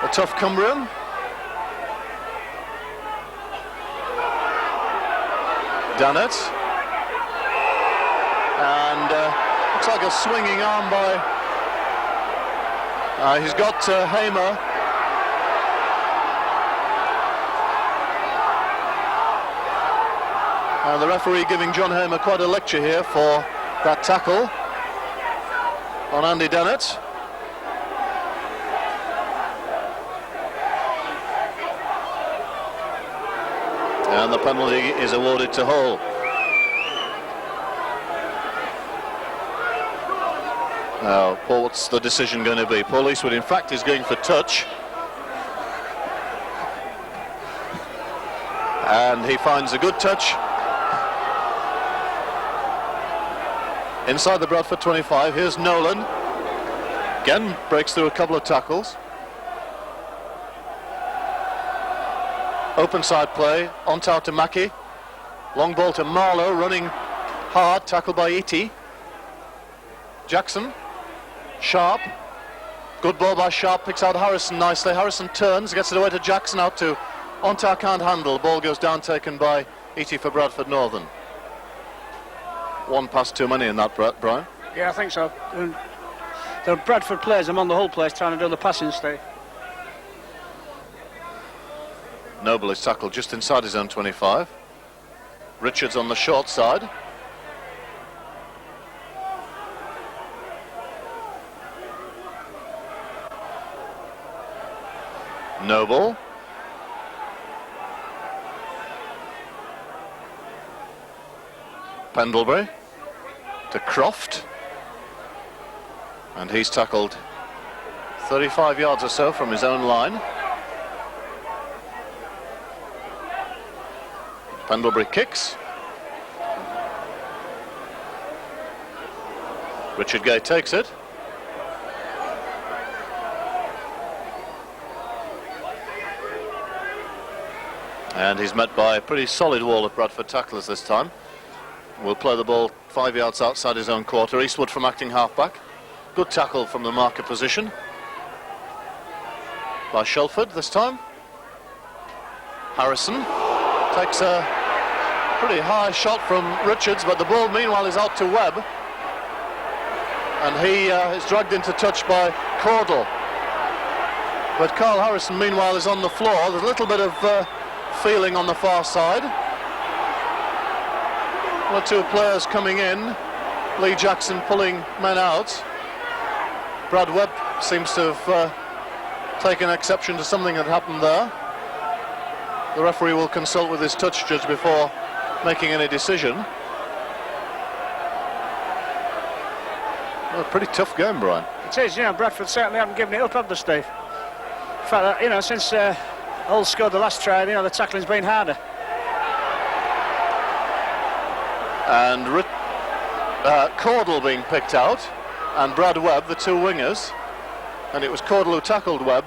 A tough Cumbrian. Dannett. And looks like a swinging arm by... he's got Hamer. And the referee giving John Hamer quite a lecture here for that tackle on Andy Dannett. And the penalty is awarded to Hull. Now, Paul, what's the decision going to be? Paul Eastwood, in fact, is going for touch. And he finds a good touch. inside the Bradford 25. Here's Nolan. Again, breaks through a couple of tackles. Open side play, on out to Mackie. Long ball to Marlowe, running hard, tackled by Etie. Jackson, Sharp. Good ball by Sharp, picks out Harrison nicely. Harrison turns, gets it away to Jackson, out to Ontar, can't handle. Ball goes down, taken by Etie for Bradford Northern. One pass too many in that, Brian. Yeah, I think so. The Bradford players among the whole place trying to do the passing, Steve. Noble is tackled just inside his own 25. Richards on the short side. Noble. Pendlebury to Croft. And he's tackled 35 yards or so from his own line. Pendlebury kicks. Richard Gay takes it. And he's met by a pretty solid wall of Bradford tacklers this time. Will play the ball 5 yards outside his own quarter. Eastwood from acting halfback. Good tackle from the marker position by Shelford this time. Harrison takes a pretty high shot from Richards, but the ball meanwhile is out to Webb, and he is dragged into touch by Caudle. But Carl Harrison meanwhile is on the floor. There's a little bit of feeling on the far side. One or two players coming in. Lee Jackson pulling men out. Brad Webb seems to have taken exception to something that happened there. The referee will consult with his touch judge before making any decision. Well, a pretty tough game, Brian. It is, you know, Bradford certainly haven't given it up, have they, Steve? In fact, you know, since Hull scored the last try, you know, the tackling's been harder. And Caudle being picked out, and Brad Webb, the two wingers. And it was Caudle who tackled Webb,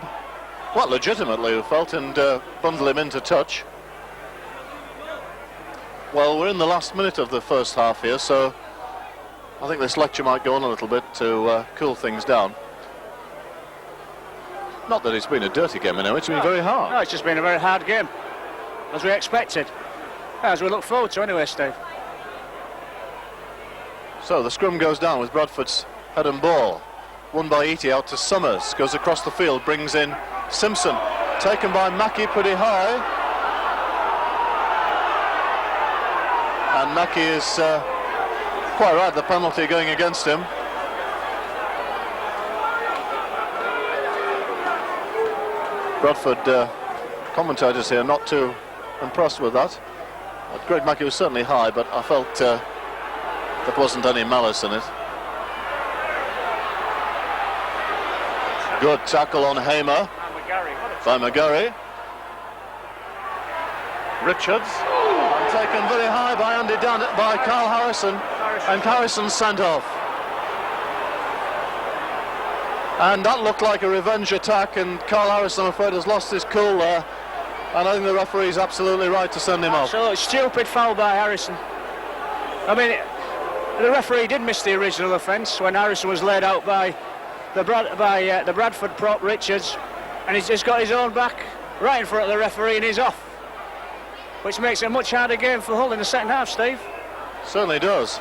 quite legitimately, who felt, and bundled him into touch. Well, we're in the last minute of the first half here, so I think this lecture might go on a little bit to cool things down. Not that it's been a dirty game, you know, it's been very hard. No, it's just been a very hard game, as we expected. As we look forward to anyway, Steve. So the scrum goes down with Bradford's head and ball. Won by Etie, out to Summers, goes across the field, brings in Simpson, taken by Mackie pretty high. And Mackie is quite right, the penalty going against him. Bradford commentators here not too impressed with that. Greg Mackie was certainly high, but I felt there wasn't any malice in it. Good tackle on Hamer by McGarry. Richards, taken very high by Andy Dannett, by Carl Harrison, and Harrison sent off. And that looked like a revenge attack, and Carl Harrison, I'm afraid, has lost his cool there. And I think the referee is absolutely right to send him off. So stupid foul by Harrison. I mean, the referee did miss the original offence when Harrison was laid out by the Bradford prop Richards, and he's just got his own back right in front of the referee and he's off, which makes it a much harder game for Hull in the second half, Steve. Certainly does.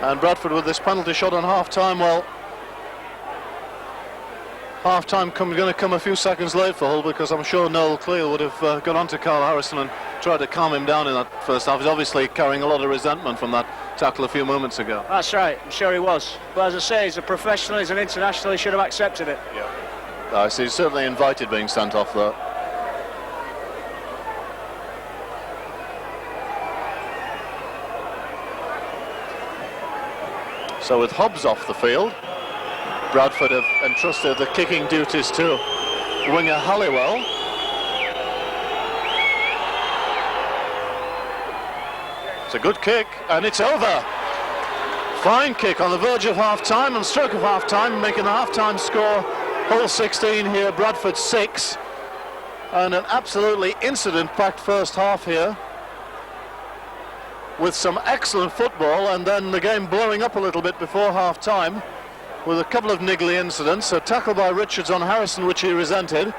And Bradford with this penalty shot on half-time. Well, half-time going to come a few seconds late for Hull, because I'm sure Noel Cleal would have gone on to Carl Harrison and tried to calm him down in that first half. He's obviously carrying a lot of resentment from that tackle a few moments ago. That's right, I'm sure he was. But as I say, he's a professional, he's an international, he should have accepted it. Yeah. So he's certainly invited being sent off there. So with Hobbs off the field, Bradford have entrusted the kicking duties to winger Halliwell. It's a good kick, and it's over. Fine kick on the verge of half-time and stroke of half-time, making the half-time score Hull 16 here, Bradford 6. And an absolutely incident-packed first half here, with some excellent football, and then the game blowing up a little bit before half-time with a couple of niggly incidents. A tackle by Richards on Harrison, which he resented,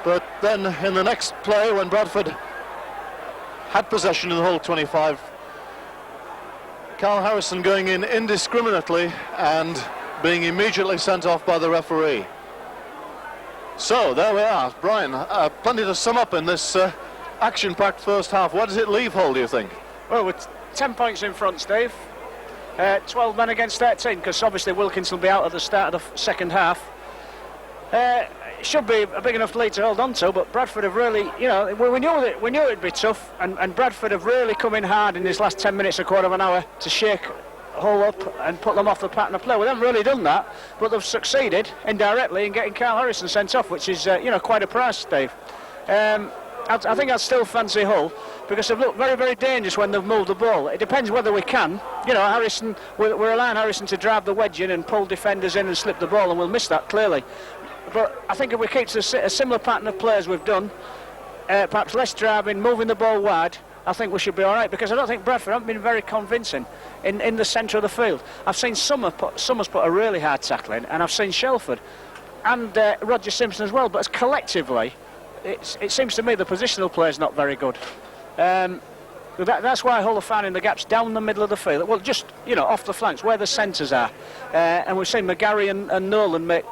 but then in the next play, when Bradford had possession in the Hull 25, Carl Harrison going in indiscriminately and being immediately sent off by the referee. So there we are, Brian. Plenty to sum up in this action-packed first half. Where does it leave Hull, do you think? Well, with 10 points in front, Steve. 12 men against 13, because obviously Wilkinson will be out at the start of the second half. It should be a big enough lead to hold on to, but Bradford have really, you know, we knew it'd be tough, and Bradford have really come in hard in this last 10 minutes, a quarter of an hour, to shake Hull up and put them off the pattern of play. We haven't really done that, but they've succeeded indirectly in getting Carl Harrison sent off, which is, you know, quite a price, Dave. I think I'd still fancy Hull, because they've looked very, very dangerous when they've moved the ball. It depends whether we can. You know, Harrison, we're allowing Harrison to drive the wedge in and pull defenders in and slip the ball, and we'll miss that, clearly. But I think if we keep to a similar pattern of play as we've done, perhaps less driving, moving the ball wide, I think we should be all right, because I don't think Bradford haven't been very convincing in the centre of the field. I've seen Summers put a really hard tackle in, and I've seen Shelford and Roger Simpson as well, but as collectively, it seems to me the positional play is not very good. That's why Hull are finding the gaps down the middle of the field, well, just, you know, off the flanks, where the centres are. And we've seen McGarry and Nolan make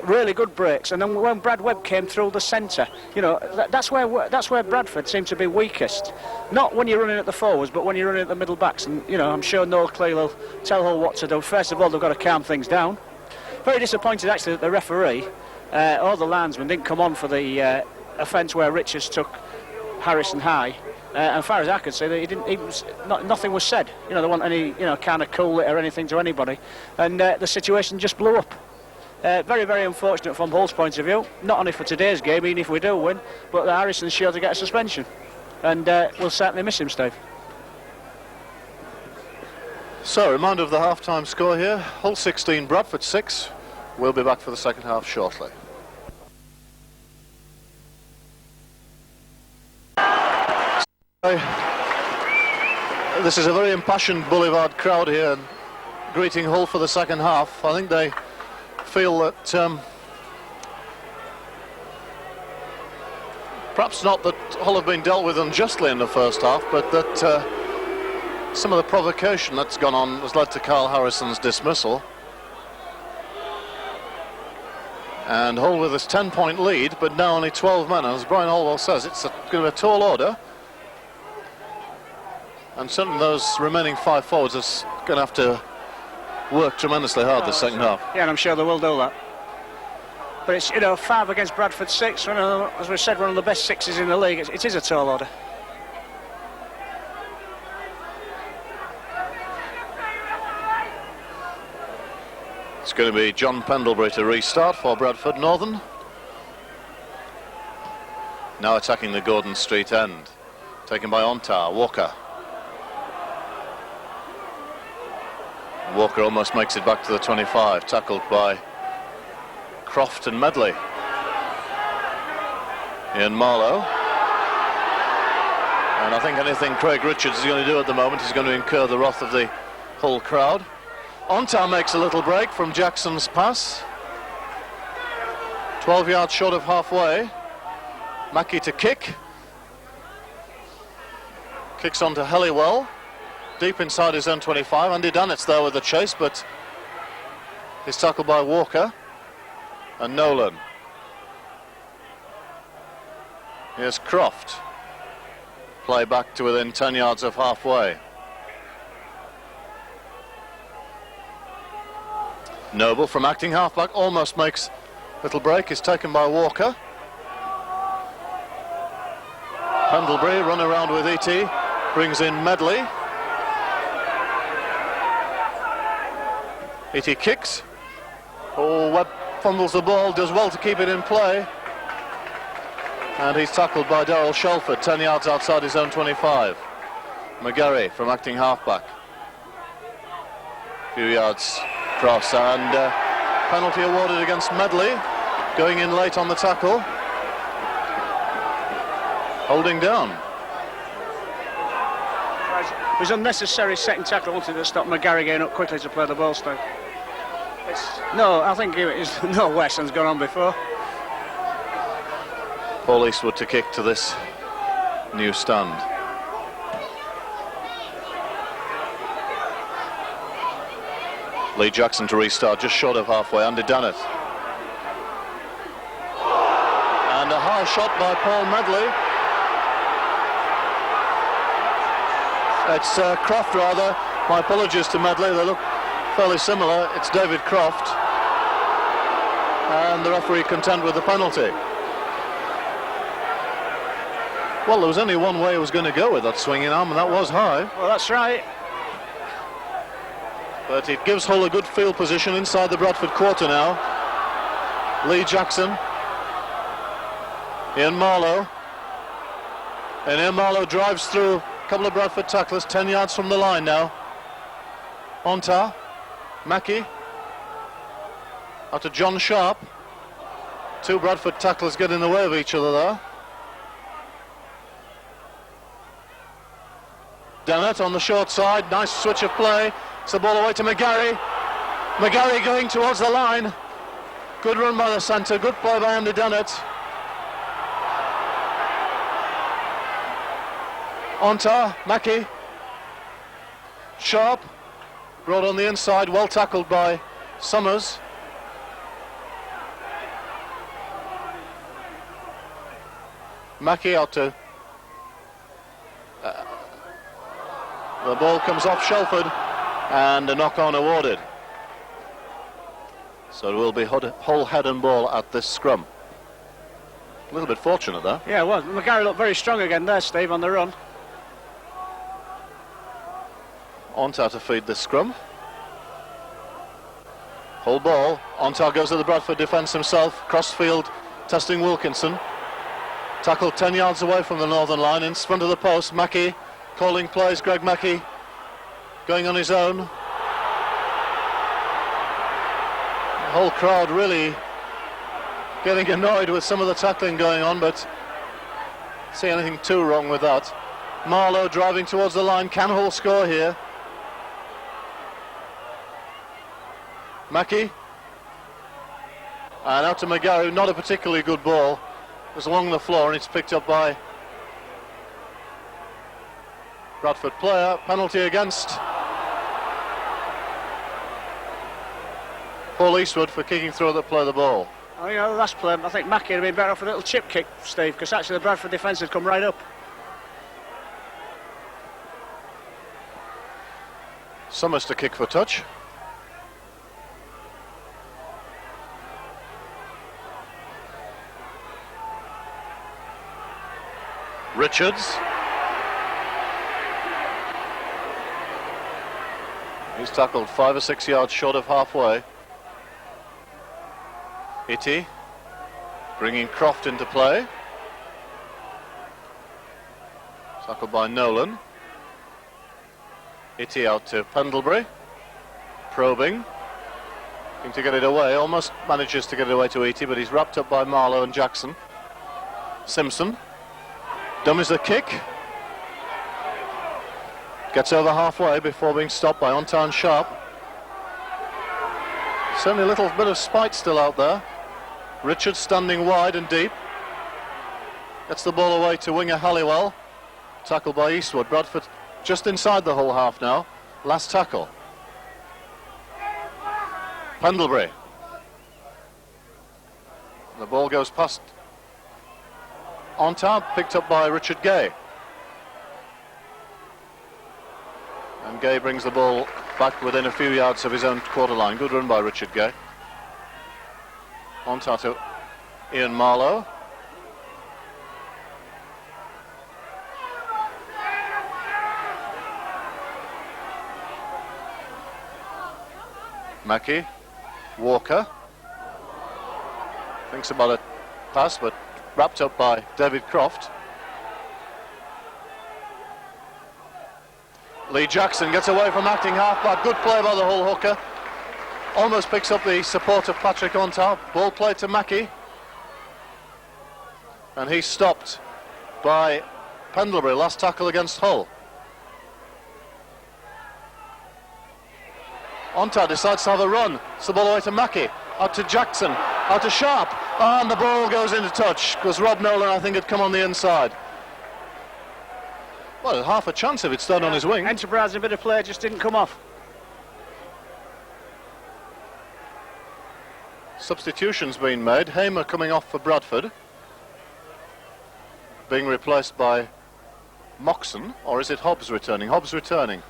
really good breaks, and then when Brad Webb came through the centre, you know, that's where Bradford seem to be weakest. Not when you're running at the forwards, but when you're running at the middle backs. And you know, I'm sure Noel Cleal will tell Hull what to do. First of all, they've got to calm things down. Very disappointed actually that the referee or the linesman didn't come on for the offence where Richards took Harrison high. And as far as I could see, nothing was said. You know, there wasn't any, you know, kind of cool it or anything to anybody, and the situation just blew up. Very, very unfortunate from Hull's point of view. Not only for today's game, even if we do win, but the Harrison's sure to get a suspension, and we'll certainly miss him, Steve. So, reminder of the half-time score here: Hull 16, Bradford 6. We'll be back for the second half shortly. This is a very impassioned Boulevard crowd here greeting Hull for the second half. I think they feel that perhaps not that Hull have been dealt with unjustly in the first half, but that some of the provocation that's gone on has led to Carl Harrison's dismissal. And Hull with this 10-point lead, but now only 12 men. As Brian Holwell says, it's going to be a tall order. And certainly those remaining 5 forwards are going to have to work tremendously hard this second half. Yeah, and I'm sure they will do that. But it's, you know, 5 against Bradford 6. As we said, one of the best 6s in the league. It is a tall order. It's going to be John Pendlebury to restart for Bradford Northern. Now attacking the Gordon Street end. Taken by Ontar, Walker. Walker almost makes it back to the 25, tackled by Croft and Medley. Ian Marlowe. And I think anything Craig Richards is going to do at the moment is going to incur the wrath of the Hull crowd. Ontar makes a little break from Jackson's pass. 12 yards short of halfway. Mackie to kick. Kicks on to Helliwell. Deep inside his own 25. Andy Dannett's there with the chase, but he's tackled by Walker and Nolan. Here's Croft. Play back to within 10 yards of halfway. Noble from acting halfback almost makes little break. Is taken by Walker. Pendlebury run around with E.T. Brings in Medley. E.T. kicks. Oh, Webb fumbles the ball, does well to keep it in play. And he's tackled by Darryl Shelford, 10 yards outside his own 25. McGarry from acting halfback. A few yards cross, and penalty awarded against Medley, going in late on the tackle. Holding down. It was unnecessary second tackle. I wanted to stop McGarry getting up quickly to play the ball, Steve. No, I think it is. No, Weston's gone on before. Paul Eastwood to kick to this new stand. Lee Jackson to restart, just short of halfway. Andy Dannett. And a high shot by Paul Medley. It's Croft, rather. My apologies to Medley, they look fairly similar. It's David Croft. And the referee content with the penalty. Well, there was only one way he was going to go with that swinging arm, and that was high. Well, that's right. But it gives Hull a good field position inside the Bradford quarter now. Lee Jackson. Ian Marlowe. And Ian Marlowe drives through a couple of Bradford tacklers, 10 yards from the line now. Onta. Mackey. Out to John Sharp. Two Bradford tacklers get in the way of each other there. Dennett on the short side, nice switch of play. It's the ball away to McGarry. McGarry going towards the line. Good run by the centre, good play by Andy Dennett. Onta, Mackey. Sharp, brought on the inside, well tackled by Summers. Mackey out to... the ball comes off Shelford and a knock-on awarded. So it will be Hull head and ball at this scrum. A little bit fortunate there. Yeah, well, McGarry looked very strong again there, Steve, on the run. Onta to feed this scrum. Hull ball. Onta goes to the Bradford defence himself. Crossfield testing Wilkinson. Tackled 10 yards away from the northern line in front of the post. Mackey calling plays. Greg Mackey going on his own. The whole crowd really getting annoyed with some of the tackling going on, but see anything too wrong with that. Marlowe driving towards the line. Can Hull score here? Mackey. And out to McGarry. Not a particularly good ball. It was along the floor and it's picked up by Bradford player. Penalty against Paul Eastwood for kicking through the play of the ball. Oh, you know, the last play, I think Mackey would have been better off a little chip kick, Steve, because actually the Bradford defence had come right up. Summers to kick for touch. Richards. He's tackled 5 or 6 yards short of halfway. Itty bringing Croft into play. Tackled by Nolan. Itty out to Pendlebury. Probing. Looking to get it away. Almost manages to get it away to Itty, but he's wrapped up by Marlowe and Jackson. Simpson. Dummies the kick. Gets over halfway before being stopped by Onta and Sharp. Certainly a little bit of spite still out there. Richards standing wide and deep. Gets the ball away to winger Halliwell. Tackled by Eastwood. Bradford just inside the whole half now. Last tackle. Pendlebury. The ball goes past Onta, picked up by Richard Gay. And Gay brings the ball back within a few yards of his own quarter line. Good run by Richard Gay. Onta to Ian Marlowe. Mackey. Walker. Thinks about a pass, but wrapped up by David Croft. Lee Jackson gets away from acting half-back. Good play by the Hull hooker. Almost picks up the support of Patrick Ontar. Ball played to Mackey. And he's stopped by Pendlebury. Last tackle against Hull. Ontar decides to have a run. It's the ball away to Mackey. Out to Jackson. Out to Sharp. And the ball goes into touch because Rob Nolan, I think, had come on the inside. Well, half a chance if it's done on his wing. Enterprise, a bit of play, just didn't come off. Substitutions being made. Hamer coming off for Bradford. Being replaced by Moxon. Or is it Hobbs returning? Hobbs returning.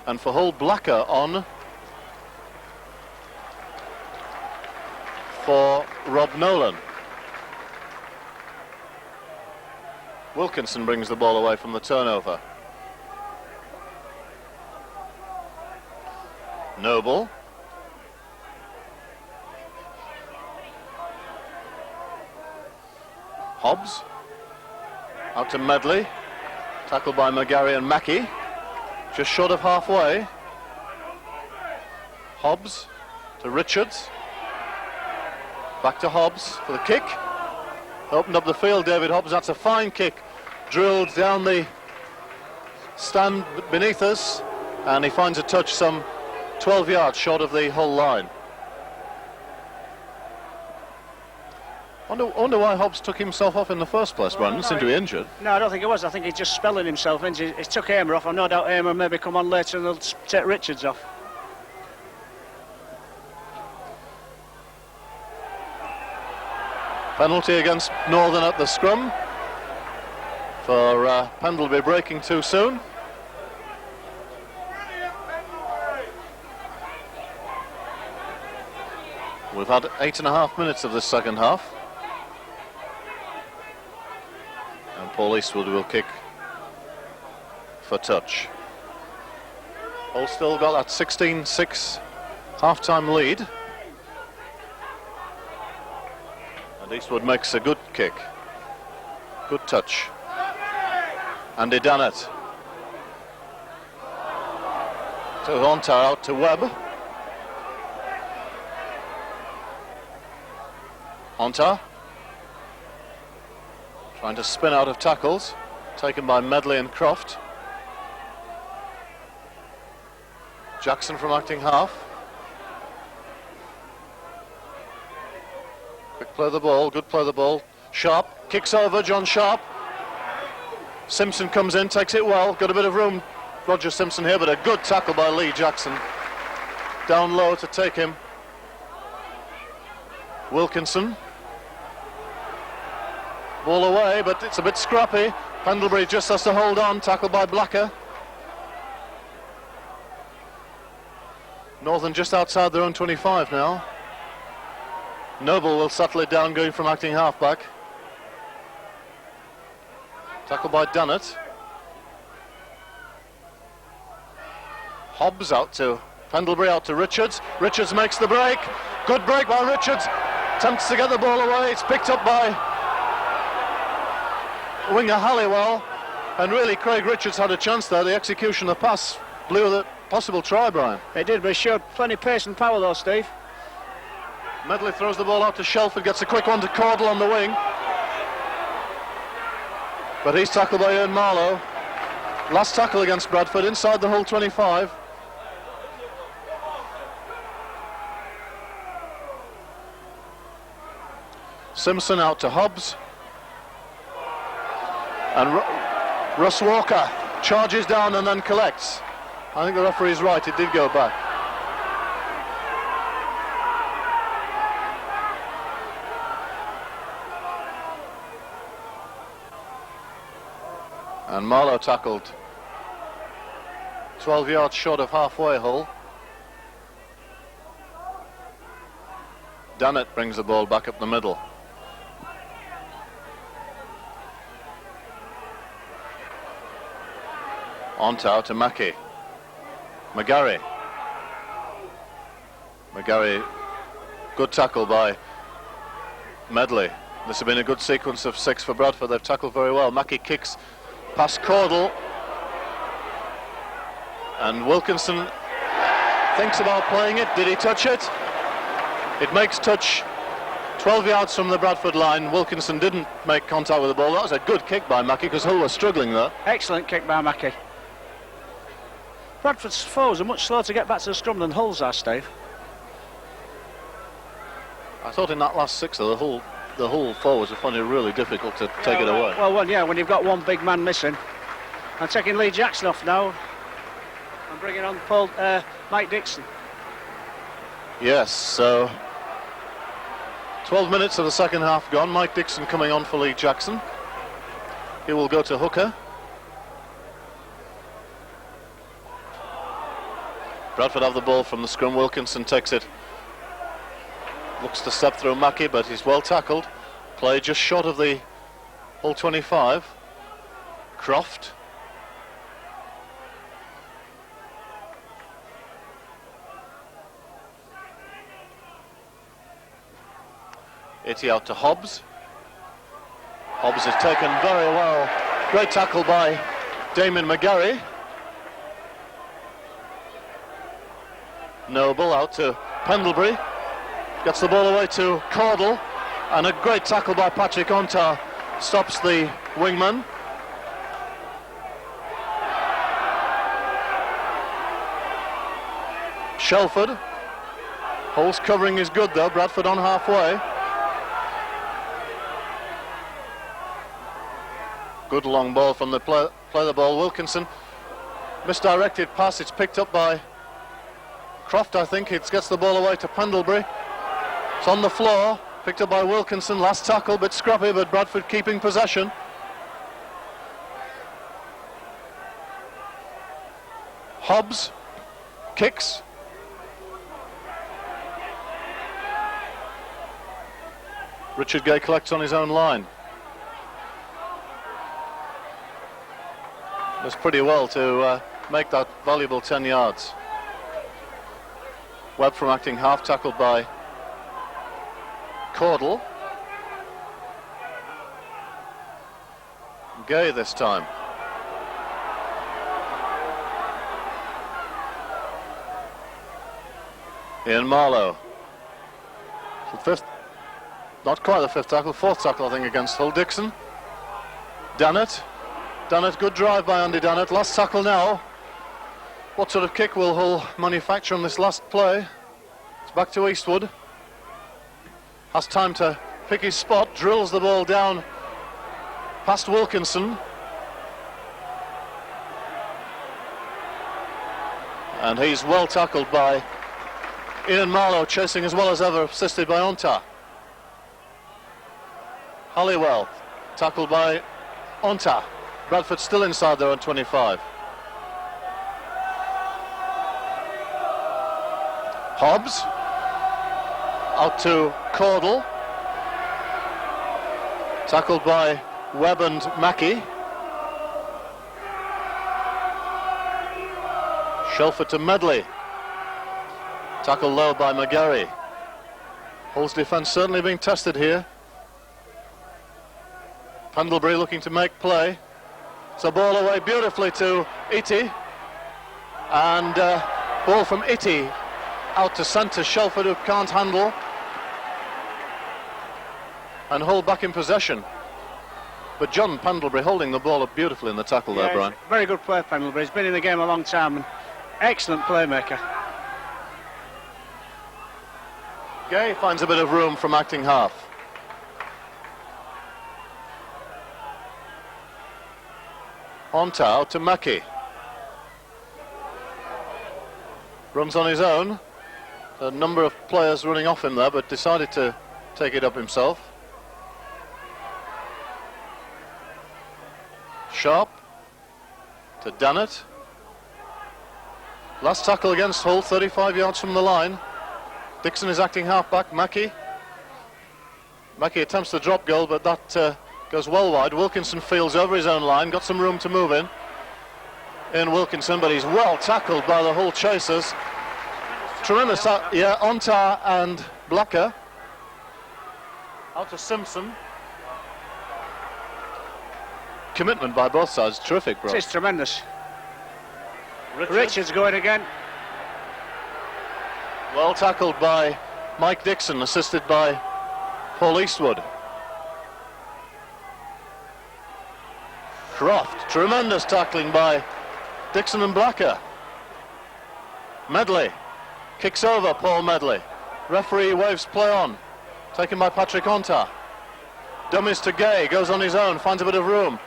And for Hull, Blacker on for Rob Nolan. Wilkinson brings the ball away from the turnover. Noble. Hobbs. Out to Medley. Tackled by McGarry and Mackey. Just short of halfway. Hobbs to Richards. Back to Hobbs for the kick. Opened up the field, David Hobbs. That's a fine kick. Drilled down the stand beneath us. And he finds a touch some 12 yards short of the Hull line. I wonder why Hobbs took himself off in the first place, Brandon. Didn't seem to be injured. No, I don't think it was. I think he's just spelling himself in. He took Hamer off. I've no doubt Hamer maybe come on later and they'll take Richards off. Penalty against Northern at the scrum for Pendlebury breaking too soon. We've had 8.5 minutes of the second half. And Paul Eastwood will kick for touch. Hull still got that 16-6 half-time lead. And Eastwood makes a good kick. Good touch. Andy Dannett. To Ontar, out to Webb. Ontar. Trying to spin out of tackles. Taken by Medley and Croft. Jackson from acting half. Quick play of the ball, good play of the ball. Sharp, kicks over, John Sharp. Simpson comes in, takes it well. Got a bit of room, Roger Simpson here, but a good tackle by Lee Jackson. Down low to take him. Wilkinson. Ball away, but it's a bit scrappy. Pendlebury just has to hold on, tackled by Blacker. Northern just outside their own 25 now. Noble will settle it down, going from acting halfback. Tackled by Dunnett. Hobbs out to Pendlebury, out to Richards. Richards makes the break. Good break by Richards. Attempts to get the ball away. It's picked up by winger Halliwell. And really, Craig Richards had a chance there. The execution of the pass blew the possible try, Brian. It did, but he showed plenty of pace and power though, Steve. Medley throws the ball out to Shelford, gets a quick one to Caudle on the wing. But he's tackled by Ian Marlowe. Last tackle against Bradford, inside the Hull 25. Simpson out to Hobbs. And Russ Walker charges down and then collects. I think the referee is right, it did go back. And Marlowe tackled 12 yards short of halfway, Hull. Dannett brings the ball back up the middle. Ontar to Mackey. McGarry. McGarry, good tackle by Medley. This has been a good sequence of 6 for Bradford. They've tackled very well. Mackey kicks past Caudle. And Wilkinson thinks about playing it. Did he touch it? It makes touch 12 yards from the Bradford line. Wilkinson didn't make contact with the ball. That was a good kick by Mackey because Hull was struggling there. Excellent kick by Mackey. Bradford's foes are much slower to get back to the scrum than Hull's are, Steve. I thought in that last sixer, the Hull forwards are finding it really difficult to take it away. Well, yeah, when you've got one big man missing. I'm taking Lee Jackson off now. I'm bringing on Mike Dixon. Yes, so 12 minutes of the second half gone. Mike Dixon coming on for Lee Jackson. He will go to hooker. Bradford have the ball from the scrum. Wilkinson takes it. Looks to step through Mackey, but he's well tackled. Play just short of the Hull 25. Croft. Itty out to Hobbs. Hobbs is taken very well. Great tackle by Damien McGarry. Noble out to Pendlebury. Gets the ball away to Caudle. And a great tackle by Patrick Ontar. Stops the wingman. Shelford. Hull's covering is good though. Bradford on halfway. Good long ball from the play the ball. Wilkinson. Misdirected pass. It's picked up by Croft, I think. It gets the ball away to Pendlebury. It's on the floor. Picked up by Wilkinson. Last tackle, bit scrappy, but Bradford keeping possession. Hobbs kicks. Richard Gay collects on his own line. Does pretty well to make that valuable 10 yards. Webb from acting half, tackled by Caudle. Gay this time. Ian Marlowe. The fifth, not quite the fifth tackle, fourth tackle I think against Hull. Dixon. Dannett. Dannett, good drive by Andy Dannett. Last tackle now. What sort of kick will Hull manufacture on this last play? It's back to Eastwood. Has time to pick his spot. Drills the ball down past Wilkinson. And he's well tackled by Ian Marlowe, chasing as well as ever, assisted by Ontar. Halliwell, tackled by Ontar. Bradford still inside their own 25. Hobbs out to Caudle, tackled by Webb and Mackey. Shelford to Medley, tackled low by McGarry. Hull's defence certainly being tested here. Pendlebury looking to make play. It's a ball away beautifully to Itty, and ball from Itty out to centre. Shelford, who can't handle, and Hull back in possession. But John Pendlebury holding the ball up beautifully in the tackle there, Brian. Very good play, Pendlebury. He's been in the game a long time and excellent playmaker. Gay finds a bit of room from acting half. Ontar to Mackey. Runs on his own. A number of players running off him there, but decided to take it up himself. Sharp to Dannett. Last tackle against Hull, 35 yards from the line. Dixon is acting half-back. Mackey attempts the drop goal, but that goes well wide. Wilkinson fields over his own line, got some room to move in Wilkinson, but he's well tackled by the Hull chasers. Tremendous, Ontar and Blacker. Out to Simpson. Commitment by both sides, terrific, bro. It's tremendous. Richards going again. Well tackled by Mike Dixon, assisted by Paul Eastwood. Croft, tremendous tackling by Dixon and Blacker. Medley kicks over Paul Medley. Referee waves play on. Taken by Patrick Onta. Dummies to Gay, goes on his own, finds a bit of room.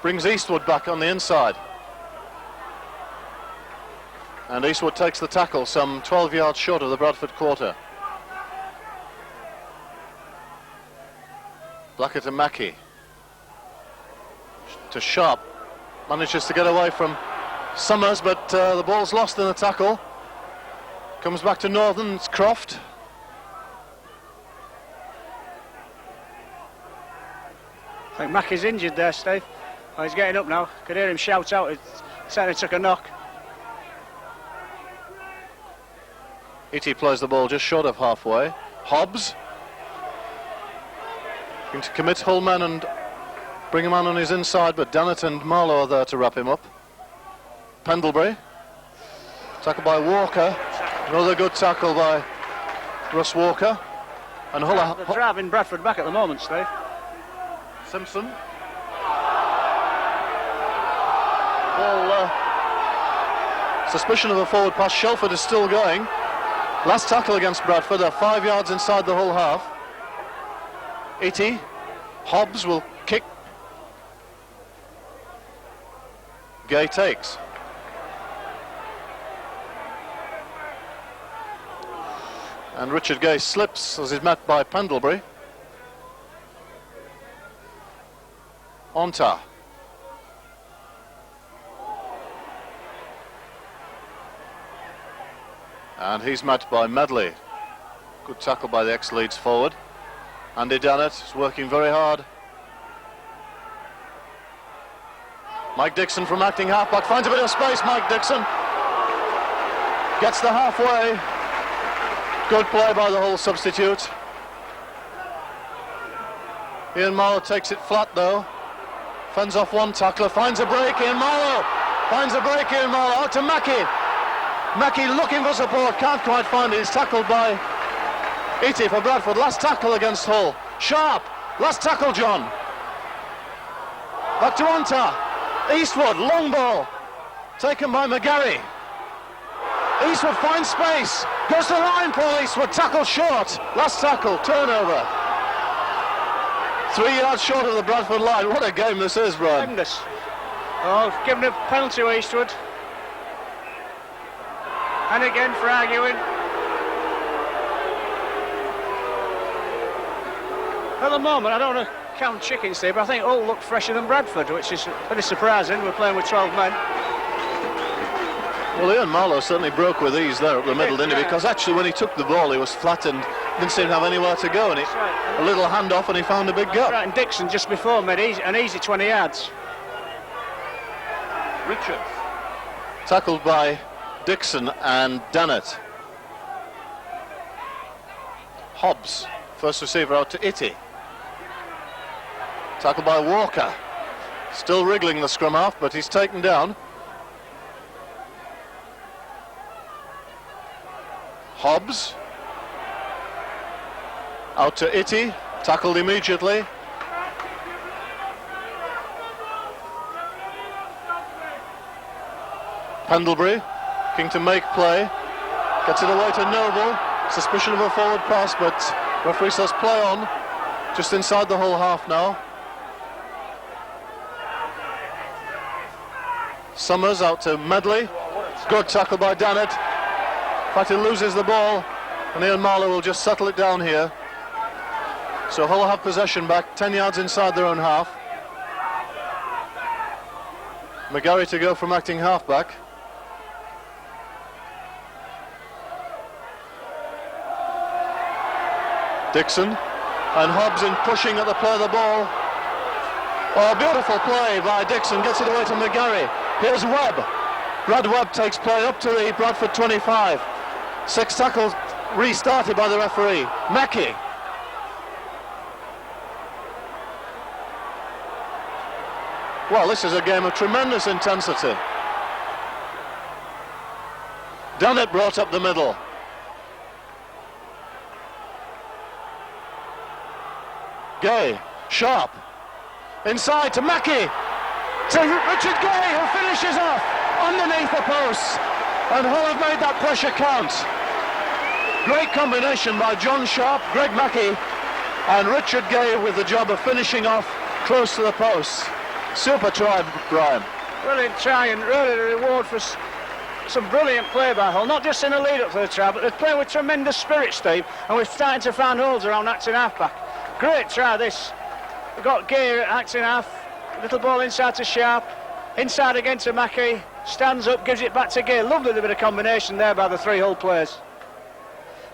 Brings Eastwood back on the inside. And Eastwood takes the tackle some 12 yards short of the Bradford quarter. Blacker to Mackey. To Sharp. Manages to get away from Summers, but the ball's lost in the tackle. Comes back to Northern, it's Croft. I think Mackey's injured there, Steve. Oh, he's getting up now. Could hear him shout out. He certainly took a knock. Eatey plays the ball just short of halfway. Hobbs going to commit Hullman and bring him on his inside, but Dannett and Marlowe are there to wrap him up. Pendlebury, tackle by Walker. Another good tackle by Russ Walker. And Huller. They're driving Bradford back at the moment, Steve. Simpson. Ball. Suspicion of a forward pass. Shelford is still going. Last tackle against Bradford. They're 5 yards inside the whole half. Eatey. Hobbs will kick. Gay takes. And Richard Gay slips as he's met by Pendlebury. Onta. And he's met by Medley. Good tackle by the ex-Leeds forward. Andy Dannett is working very hard. Mike Dixon from acting halfback finds a bit of space. Mike Dixon gets the halfway. Good play by the Hull substitute. Ian Marlowe takes it flat though. Fends off one tackler, finds a break. Ian Marlowe finds a break. Ian Marlowe out to Mackey. Mackey looking for support, can't quite find it. He's tackled by Eatey for Bradford. Last tackle against Hull. Sharp, last tackle, John. Back to Onta. Eastwood, long ball. Taken by McGarry. Eastwood finds space. Goes to the line, Paul Eastwood. Tackle short. Last tackle, turnover. 3 yards short of the Bradford line. What a game this is, Brian. Tremendous. Oh, given a penalty to Eastwood. And again for arguing. At the moment, I don't want to count chickens here, but I think all look fresher than Bradford, which is pretty surprising. We're playing with 12 men. Well, Ian Marlowe certainly broke with ease there at the middle, didn't he? Because actually when he took the ball, he was flattened, didn't seem to have anywhere to go, and a little handoff and he found a big gap. Right, and Dixon just before made an easy 20 yards. Richards. Tackled by Dixon and Dannett. Hobbs, first receiver out to Eatey. Tackled by Walker. Still wriggling the scrum half, but he's taken down. Hobbs. Out to Eatey. Tackled immediately. Pendlebury. Looking to make play. Gets it away to Noble. Suspicion of a forward pass, but referee says play on. Just inside the whole half now. Summers out to Medley. Good tackle by Dannett. In fact, he loses the ball, and Ian Marlowe will just settle it down here. So Hull have possession back, 10 yards inside their own half. McGarry to go from acting halfback. Dixon and Hobbs in pushing at the play of the ball. Oh, beautiful play by Dixon, gets it away to McGarry. Here's Webb. Brad Webb takes play up to the Bradford 25. 6 tackles restarted by the referee. Mackey. Well, this is a game of tremendous intensity. Dunnett brought up the middle. Gay, sharp. Inside to Mackie. To Richard Gay, who finishes off underneath the post. And Hull have made that pressure count. Great combination by John Sharp, Greg Mackie, and Richard Gay with the job of finishing off close to the post. Super try, Brian. Brilliant try, and really the reward for some brilliant play by Hull, not just in the lead up to the try, but they're playing with tremendous spirit, Steve, and we're starting to find holes around acting half-back. Great try this. We've got Gay at acting half, little ball inside to Sharp, inside again to Mackie, stands up, gives it back to Gay. Lovely bit of combination there by the three Hull players.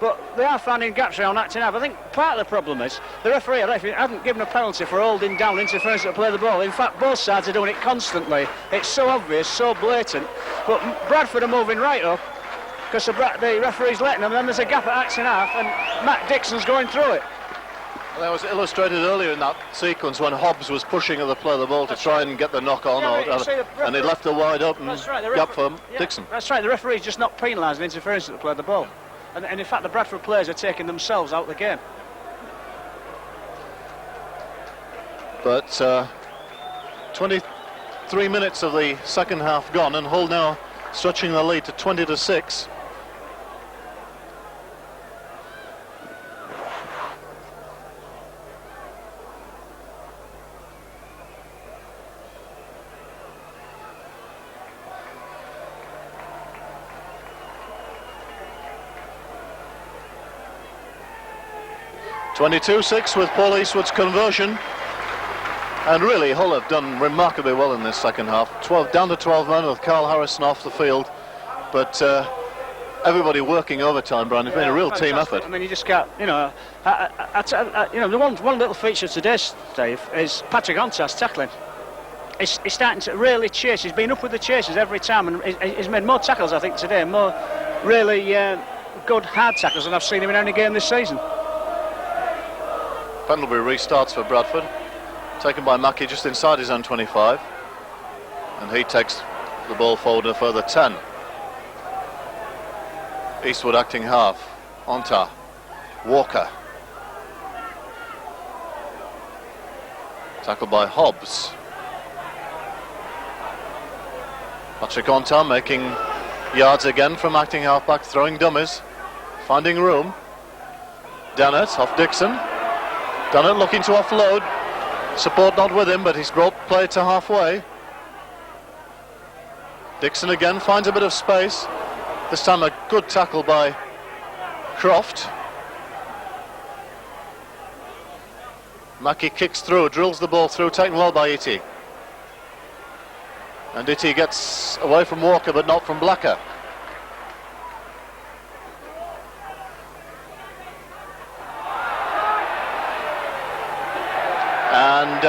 But they are finding gaps around acting half. I think part of the problem is the referee hadn't given a penalty for holding down interference to play the ball. In fact, both sides are doing it constantly. It's so obvious, so blatant. But Bradford are moving right up because the referee's letting them, and then there's a gap at acting half, and Matt Dixon's going through it. Well, that was illustrated earlier in that sequence when Hobbs was pushing at the play of the ball to try and get the knock on, and he left a wide open gap for Dixon. That's right, the referee's just not penalising interference at the play of the ball. And in fact, the Bradford players are taking themselves out of the game. But 23 minutes of the second half gone, and Hull now stretching the lead to 20-6. (22-6) with Paul Eastwood's conversion, and really Hull have done remarkably well in this second half. Down to 12 men with Carl Harrison off the field, but everybody working overtime, Brian. It's been a real team effort. I mean, you just can't, the one little feature today, Steve, is Patrick Ontar's tackling. He's starting to really chase. He's been up with the chases every time, and he's made more tackles, I think, today, more really good hard tackles than I've seen him in any game this season. Pendlebury restarts for Bradford, taken by Mackie just inside his own 25, and he takes the ball forward a further 10. Eastwood acting half, Ontar, Walker, tackled by Hobbs. Patrick Ontar making yards again from acting half-back, throwing dummies, finding room. Dannett off Dixon. Dunnett looking to offload, support not with him, but he's brought play to halfway. Dixon again finds a bit of space, this time a good tackle by Croft. Mackie kicks through, drills the ball through, taken well by Itty. And Itty gets away from Walker but not from Blacker. And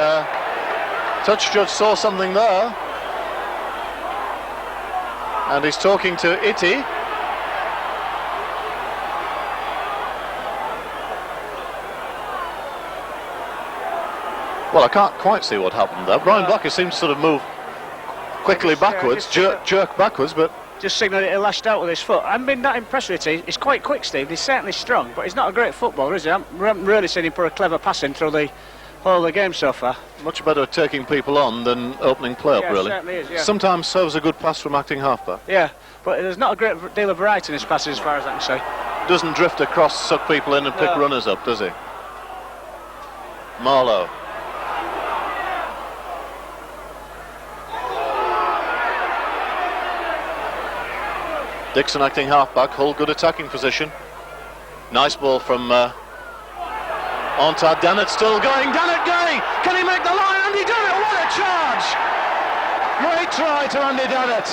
touch judge saw something there, and he's talking to Itty. Well, I can't quite see what happened there. Brian Blacker seems to sort of move quickly backwards, jerk backwards, but just signalled it, he lashed out with his foot. I haven't been that impressed with it. He's quite quick, Steve. He's certainly strong, but he's not a great footballer, is he? I haven't really seen him put a clever pass in through the whole of the game so far. Much better at taking people on than opening play up, really. Certainly is, yeah. Sometimes serves a good pass from acting halfback. Yeah, but there's not a great deal of variety in his passes as far as I can see. Doesn't drift across, suck people in and pick runners up, does he? Marlowe. Dixon acting halfback, Hull good attacking position. Nice ball from Ontar. Dannett still going. Dannett going. Can he make the line? Andy Dannett, what a charge! Great try to Andy Dannett.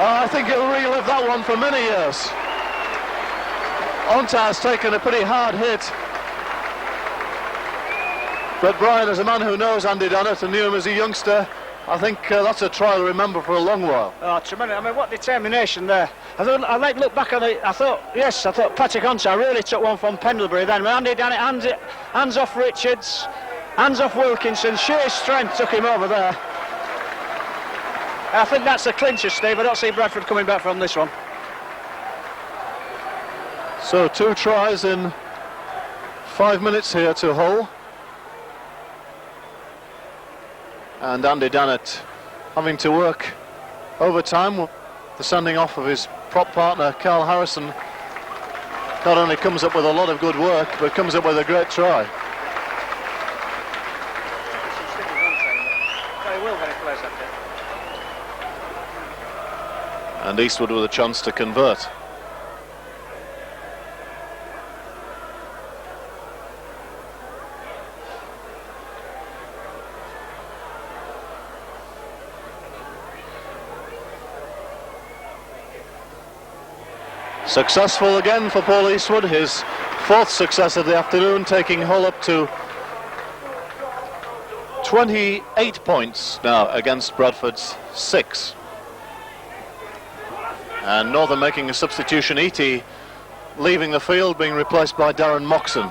I think he'll relive that one for many years. Ontar's taken a pretty hard hit. But Brian, as a man who knows Andy Dannett and knew him as a youngster, I think that's a try to remember for a long while. Oh, tremendous. I mean, what determination there. I like look back on it. I thought Patrick Ontar really took one from Pendlebury then. Andy Dannett, hands off Richards, hands off Wilkinson. Sheer strength took him over there. I think that's the clincher, Steve. I don't see Bradford coming back from this one. So 2 tries in 5 minutes here to Hull. And Andy Dannett having to work overtime with the sending off of his prop partner, Carl Harrison. Not only comes up with a lot of good work, but comes up with a great try. And Eastwood with a chance to convert. Successful again for Paul Eastwood, his 4th success of the afternoon, taking Hull up to 28 points now against Bradford's 6. And Northern making a substitution, Eatey leaving the field, being replaced by Darren Moxon.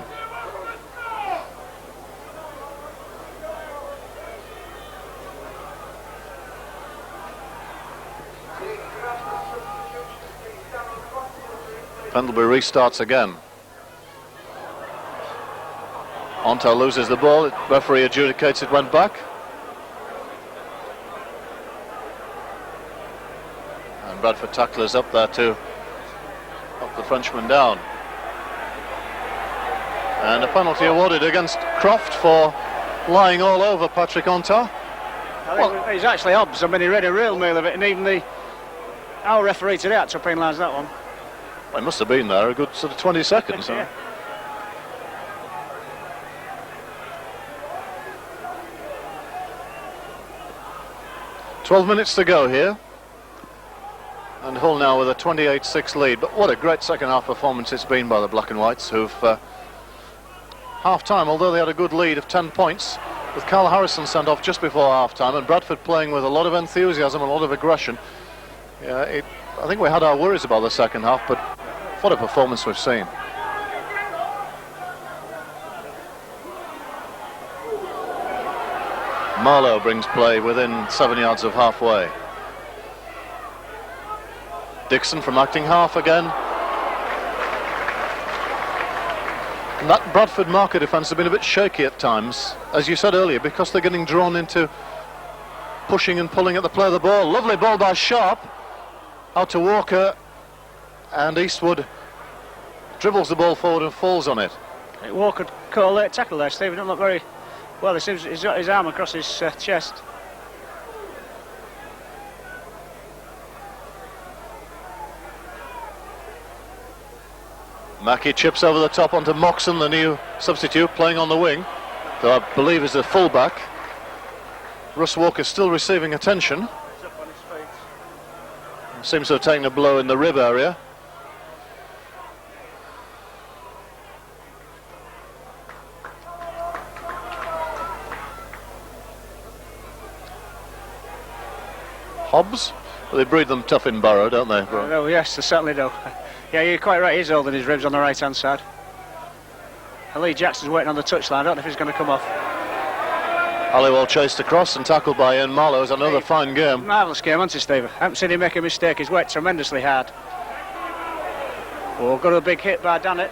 Pendlebury restarts again. Onta loses the ball, referee adjudicates it went back. And Bradford tacklers up there to knock the Frenchman down. And a penalty awarded against Croft for lying all over Patrick Onta. Well, he's actually Hobbs. I mean, he read a real meal of it, and even our referee today had to penalise that one. Well, he must have been there a good sort of 20 seconds. Yeah. 12 minutes to go here. And Hull now with a 28-6 lead. But what a great second half performance it's been by the Black and Whites, who've half-time, although they had a good lead of 10 points, with Carl Harrison sent off just before half-time, and Bradford playing with a lot of enthusiasm and a lot of aggression. Yeah, I think we had our worries about the second half, but what a performance we've seen. Marlowe brings play within 7 yards of halfway. Dixon from acting half again. And that Bradford marker defence has been a bit shaky at times, as you said earlier, because they're getting drawn into pushing and pulling at the play of the ball. Lovely ball by Sharp, out to Walker, and Eastwood dribbles the ball forward and falls on it. Walker caught a late tackle there, Steve. He don't look very well. It seems he's got his arm across his chest. Mackie chips over the top onto Moxon, the new substitute, playing on the wing, though I believe is a full-back. Russ Walker still receiving attention. He's up on his feet. Seems to have taken a blow in the rib area. Hobbs? Well, they breed them tough in Barrow, don't they? Oh, yes, they certainly do. Yeah, you're quite right, he's holding his ribs on the right-hand side. And Lee Jackson's waiting on the touchline. I don't know if he's going to come off. Halliwell chased across and tackled by Ian Marlowe. It's another fine game. Marvellous game, hasn't he, Steve? I haven't seen him make a mistake. He's worked tremendously hard. Oh, got a big hit by Dannett.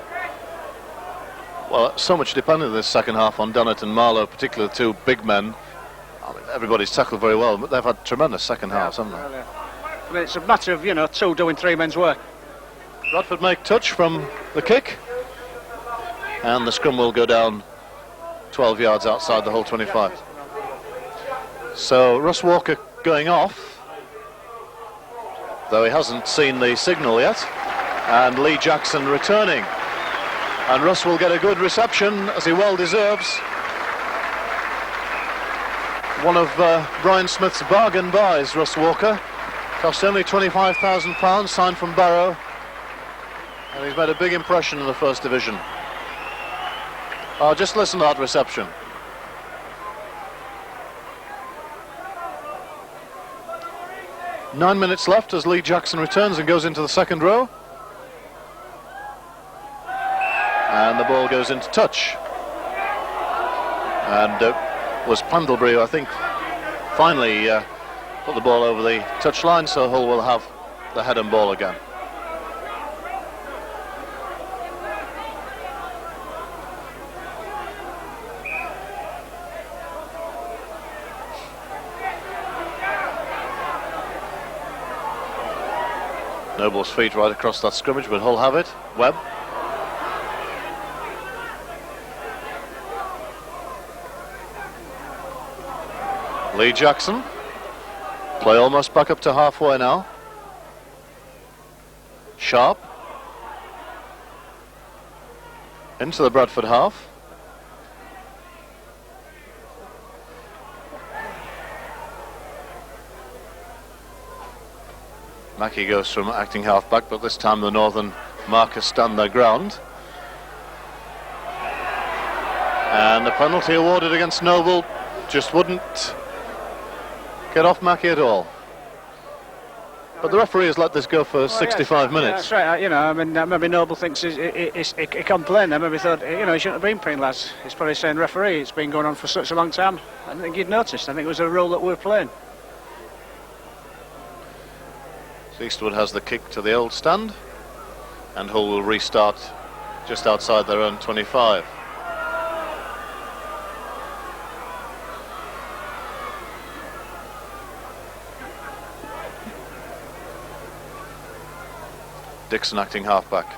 Well, so much depended in this second half on Dannett and Marlowe, particularly the two big men. I mean, everybody's tackled very well, but they've had tremendous second halves, haven't they? I mean, it's a matter of, you know, two doing three men's work. Bradford make touch from the kick, and the scrum will go down 12 yards outside the whole 25. So Russ Walker going off, though he hasn't seen the signal yet, and Lee Jackson returning, and Russ will get a good reception, as he well deserves. One of Brian Smith's bargain buys, Russ Walker. Cost only £25,000, signed from Barrow, and he's made a big impression in the First Division. Just listen to that reception. Nine minutes left as Lee Jackson returns and goes into the second row. And the ball goes into touch. And was Pendlebury, I think, finally put the ball over the touchline, so Hull will have the head and ball again. Noble's feet right across that scrimmage, but Hull have it. Webb. Lee Jackson. Play almost back up to halfway now. Sharp. Into the Bradford half. Mackey goes from acting half-back, but this time the Northern markers stand their ground. And the penalty awarded against Noble just wouldn't get off Mackey at all. But the referee has let this go for 65 minutes. Yeah, that's right. You know, I mean, maybe Noble thinks he complained there. Maybe thought, you know, he shouldn't have been playing, lads. He's probably saying, referee, it's been going on for such a long time. I don't think you'd noticed. I think it was a rule that we were playing. Eastwood has the kick to the old stand, and Hull will restart just outside their own 25. Dixon acting halfback.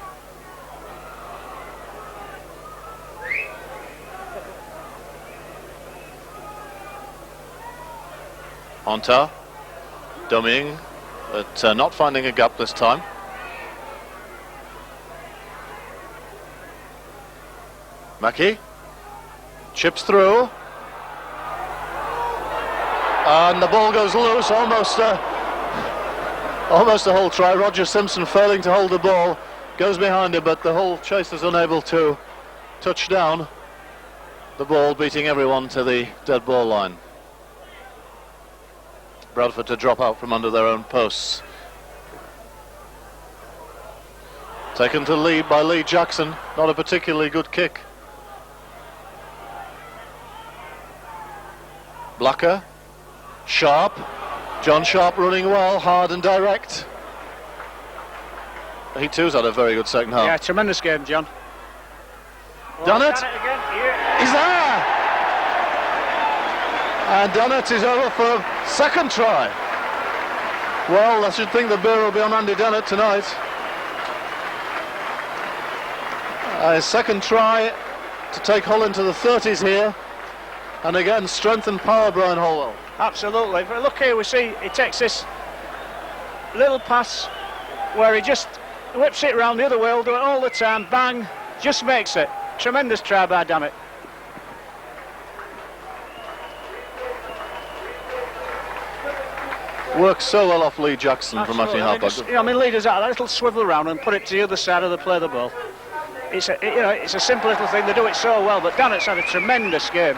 Honta, dummying, but not finding a gap this time. Mackey chips through, and the ball goes loose. Almost a Hull try. Roger Simpson failing to hold the ball, goes behind him, but the Hull chaser's unable to touch down the ball, beating everyone to the dead ball line. Bradford to drop out from under their own posts. Taken to lead by Lee Jackson. Not a particularly good kick. Blacker. Sharp. John Sharp running well, hard and direct. He too's had a very good second half. Yeah, tremendous game, John. Done it? Again. Yeah. He's there! And Dunnett is over for a second try. Well, I should think the beer will be on Andy Dunnett tonight. A second try to take Hull into the 30s here. And again, strength and power, Brian Holwell. Absolutely. But look here, we see he takes this little pass where he just whips it round the other way, do it all the time, bang, just makes it. Tremendous try by Dunnett. Works so well off Lee Jackson from acting halfback. I mean, Lee does that little swivel round and put it to the other side of the play the ball. It's a simple little thing. They do it so well, but Dannett's had a tremendous game.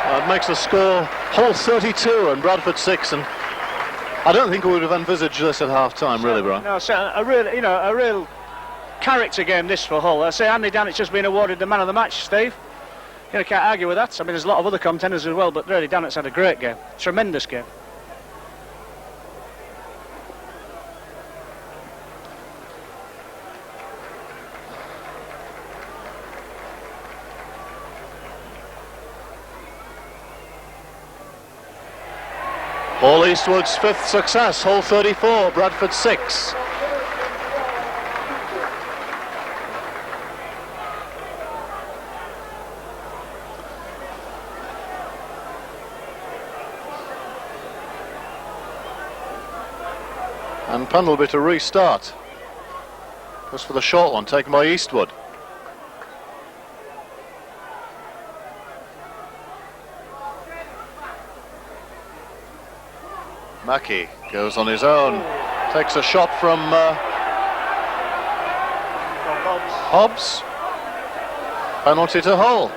It makes the score Hull 32 and Bradford 6, and I don't think we would have envisaged this at half-time, really, Brian. No, so a real character game this for Hull. I say Andy Dannett's just been awarded the man of the match, Steve. You can't argue with that. I mean, there's a lot of other contenders as well, but really Dannett's had a great game, tremendous game. Paul Eastwood's fifth success, Hull 34, Bradford 6. And Pendleby to restart. Just for the short one, taken by Eastwood. Mackey goes on his own, takes a shot from Hobbs. Penalty to Hull.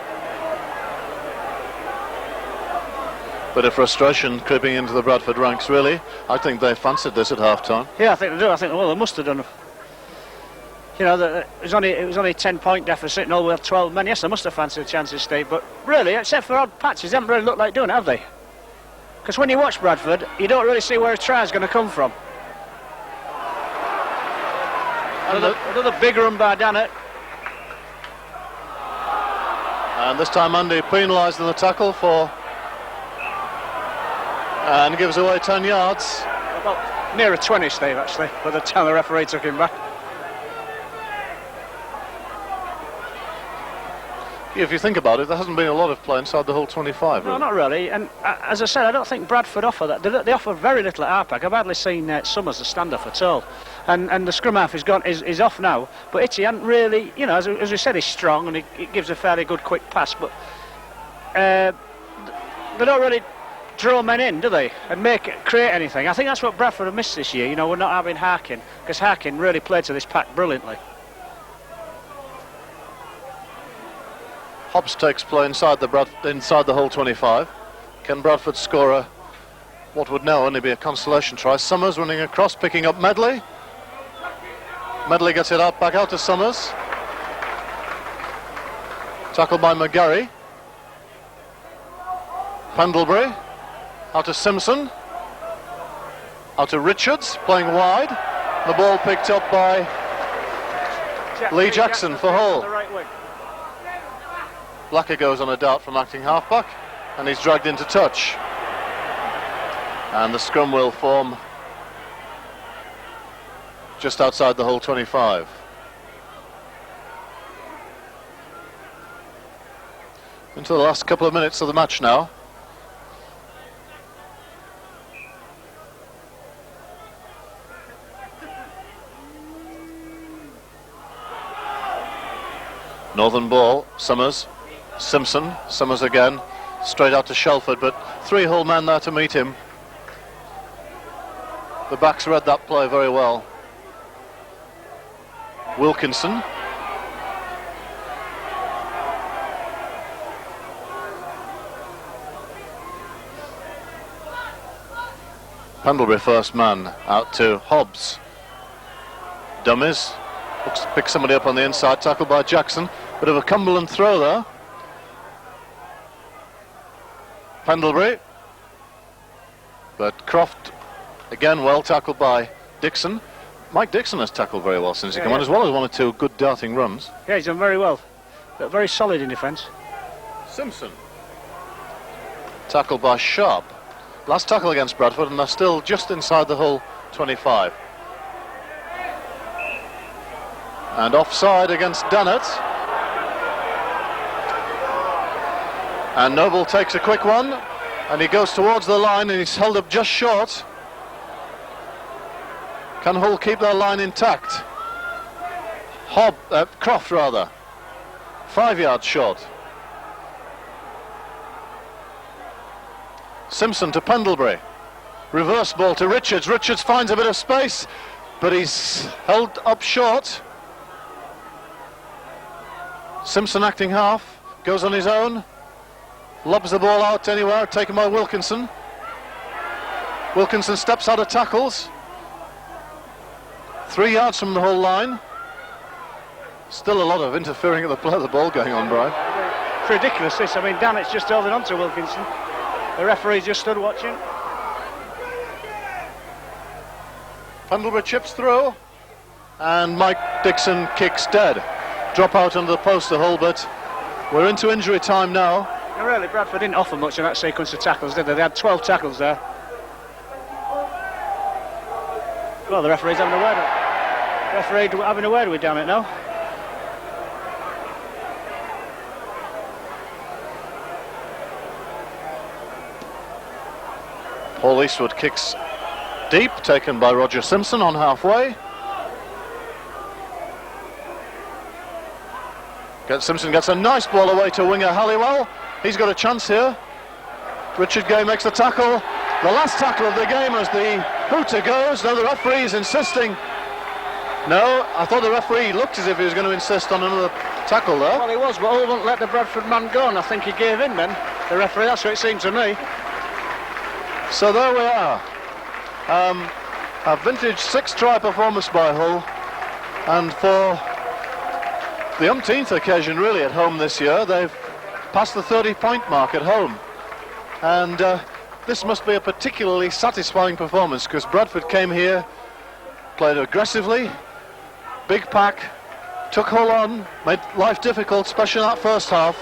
Bit of frustration creeping into the Bradford ranks, really. I think they fancied this at half-time. Yeah, I think they do. I think, well, they must have done. You know, it was only a 10-point deficit and all we have 12 men. Yes, they must have fancied the chances, Steve, but really, except for odd patches, they haven't really looked like doing it, have they? Because when you watch Bradford, you don't really see where a try is going to come from. Another big run by Dannett. And this time Andy penalised in the tackle and gives away 10 yards. About nearer 20, Steve, actually, by the time the referee took him back. If you think about it, there hasn't been a lot of play inside the whole 25. No, really. not really. And as I said, I don't think Bradford offer that. They offer very little at half-back. I've hardly seen Summers the stand-off at all. And the scrum half is off now. But Itchy hadn't really, you know, as we said, he's strong and he gives a fairly good quick pass. But they don't really draw men in, do they? And create anything. I think that's what Bradford have missed this year. You know, we're not having Harkin, because Harkin really played to this pack brilliantly. Hobbs takes play inside the whole 25. Can Bradford score what would now only be a consolation try? Summers running across, picking up Medley. Medley gets it back out to Summers. Tackled by McGarry. Pendlebury. Out to Simpson. Out to Richards, playing wide. The ball picked up by Lee Jackson for Hull. Blacker goes on a dart from acting halfback, and he's dragged into touch. And the scrum will form just outside the whole 25. Into the last couple of minutes of the match now. Northern ball, Summers. Simpson, Summers again, straight out to Shelford, but 3 Hull men there to meet him. The backs read that play very well. Wilkinson. Pendlebury first man, out to Hobbs. Dummies, looks to pick somebody up on the inside, tackled by Jackson. Bit of a Cumberland throw there. Pendlebury, but Croft again well tackled by Dixon. Mike Dixon has tackled very well since he came on, as well as 1 or 2 good darting runs. Yeah, he's done very well. But very solid in defence. Simpson, tackled by Sharp. Last tackle against Bradford, and they're still just inside the whole 25. And offside against Dannett. And Noble takes a quick one, and he goes towards the line, and he's held up just short. Can Hull keep their line intact? Croft rather, 5 yards short. Simpson to Pendlebury. Reverse ball to Richards. Richards finds a bit of space, but he's held up short. Simpson acting half, goes on his own. Lobs the ball out anywhere, taken by Wilkinson. Wilkinson steps out of tackles. 3 yards from the whole line. Still a lot of interfering at the play of the ball going on, Brian. It's ridiculous this. I mean, Dannett's just holding on to Wilkinson. The referee just stood watching. Pendlebury chips through, and Mike Dixon kicks dead. Drop out under the post to Hull, but we're into injury time now. And really, Bradford didn't offer much in that sequence of tackles, did they? They had 12 tackles there. Well, the referee's having a word. Referee having a word with Dannett now. Paul Eastwood kicks deep, taken by Roger Simpson on halfway. Simpson gets a nice ball away to winger Halliwell. He's got a chance here. Richard Gay makes the tackle. The last tackle of the game as the hooter goes. Now the referee is insisting. No, I thought the referee looked as if he was going to insist on another tackle there. Well, he was, but Hull wouldn't let the Bradford man go, and I think he gave in then. The referee, that's what it seemed to me. So there we are. A vintage 6-try performance by Hull. And for the umpteenth occasion really at home this year. They've passed the 30-point mark at home. And this must be a particularly satisfying performance, because Bradford came here, played aggressively, big pack, took Hull on, made life difficult, especially in that first half,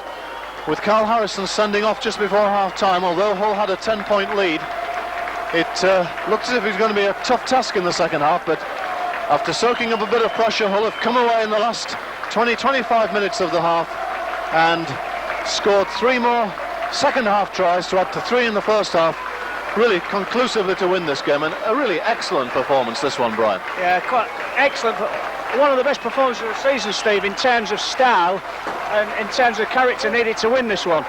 with Carl Harrison sending off just before half-time. Although Hull had a 10-point lead, it looked as if it was going to be a tough task in the second half, but after soaking up a bit of pressure, Hull have come away in the last 20-25 minutes of the half and scored 3 more second half tries to add to 3 in the first half, really conclusively to win this game. And a really excellent performance, this one, Brian. Yeah, quite excellent. One of the best performances of the season, Steve, in terms of style and in terms of character needed to win this one,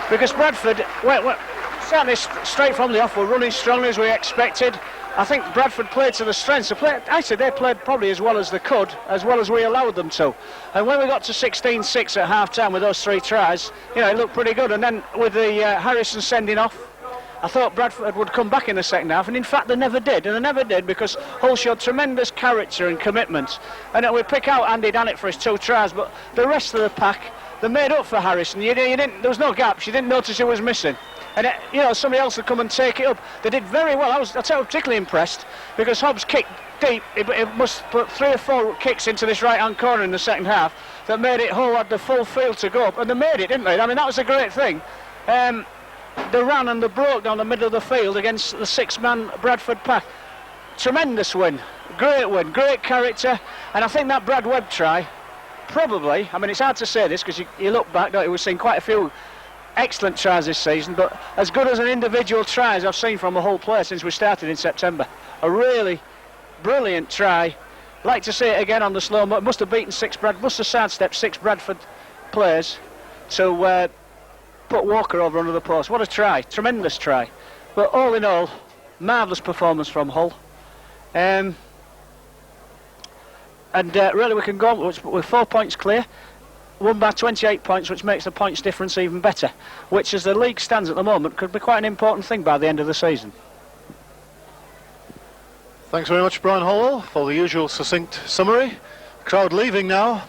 because Bradford went certainly straight from the off were running strongly as we expected. I think Bradford played to the strengths. They played probably as well as they could, as well as we allowed them to. And when we got to 16-6 at half-time with those 3 tries, you know, it looked pretty good. And then with the Harrison sending off, I thought Bradford would come back in the second half, and in fact they never did. And they never did, because Hull showed tremendous character and commitment. And we pick out Andy Dannett for his 2 tries, but the rest of the pack, they made up for Harrison. There was no gaps. You didn't notice he was missing. And you know, somebody else would come and take it up. They did very well. I was particularly impressed, because Hobbs kicked deep. It must put 3 or 4 kicks into this right-hand corner in the second half that made it. Hull had the full field to go up, and they made it, didn't they? I mean, that was a great thing. They ran and they broke down the middle of the field against the 6-man Bradford pack. Tremendous win, great character. And I think that Brad Webb try, probably, I mean, it's hard to say this because you look back, don't you? We've seen quite a few excellent tries this season, but as good as an individual try as I've seen from a whole player since we started in September. A really brilliant try. Like to see it again on the slow mo. Must have beaten must have sidestepped 6 Bradford players to put Walker over under the post. What a try, tremendous try. But all in all, marvellous performance from Hull. And really we can go on with 4 points clear. Won by 28 points, which makes the points difference even better, which, as the league stands at the moment, could be quite an important thing by the end of the season. Thanks very much, Brian Hallwell, for the usual succinct summary. Crowd leaving now,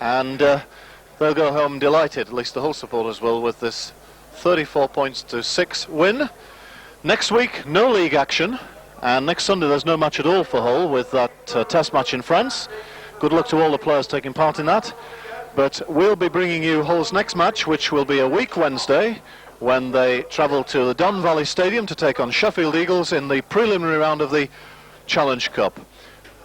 and they'll go home delighted, at least the Hull supporters will, with this 34 points to 6 win. Next week, no league action, and next Sunday there's no match at all for Hull with that test match in France. Good luck to all the players taking part in that. But we'll be bringing you Hull's next match, which will be a week Wednesday, when they travel to the Don Valley Stadium to take on Sheffield Eagles in the preliminary round of the Challenge Cup.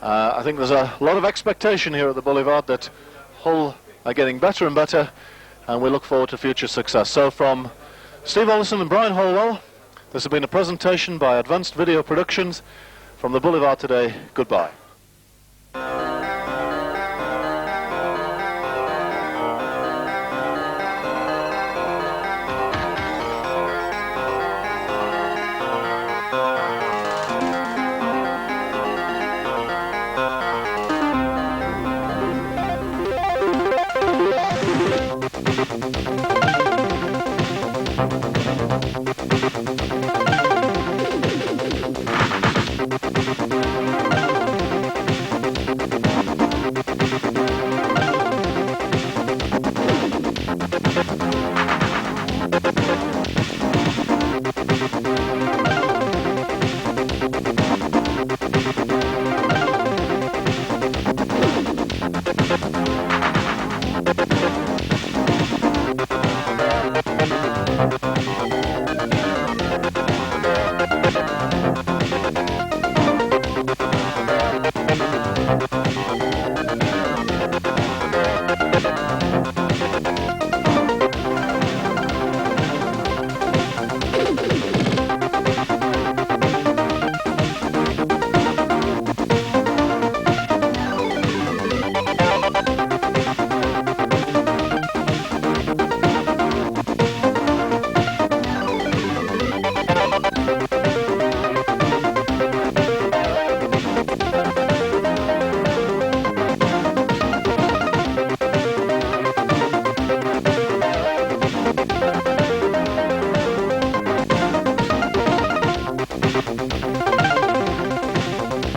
I think there's a lot of expectation here at the Boulevard that Hull are getting better and better, and we look forward to future success. So from Steve Ollison and Brian Hallwell, this has been a presentation by Advanced Video Productions from the Boulevard today. Goodbye.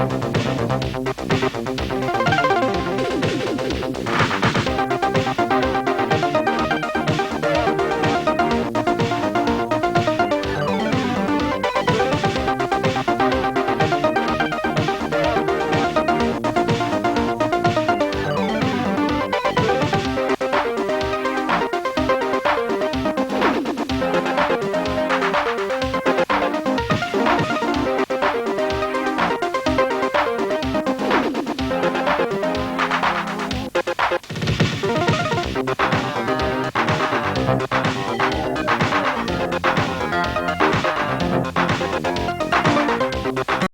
Thank you.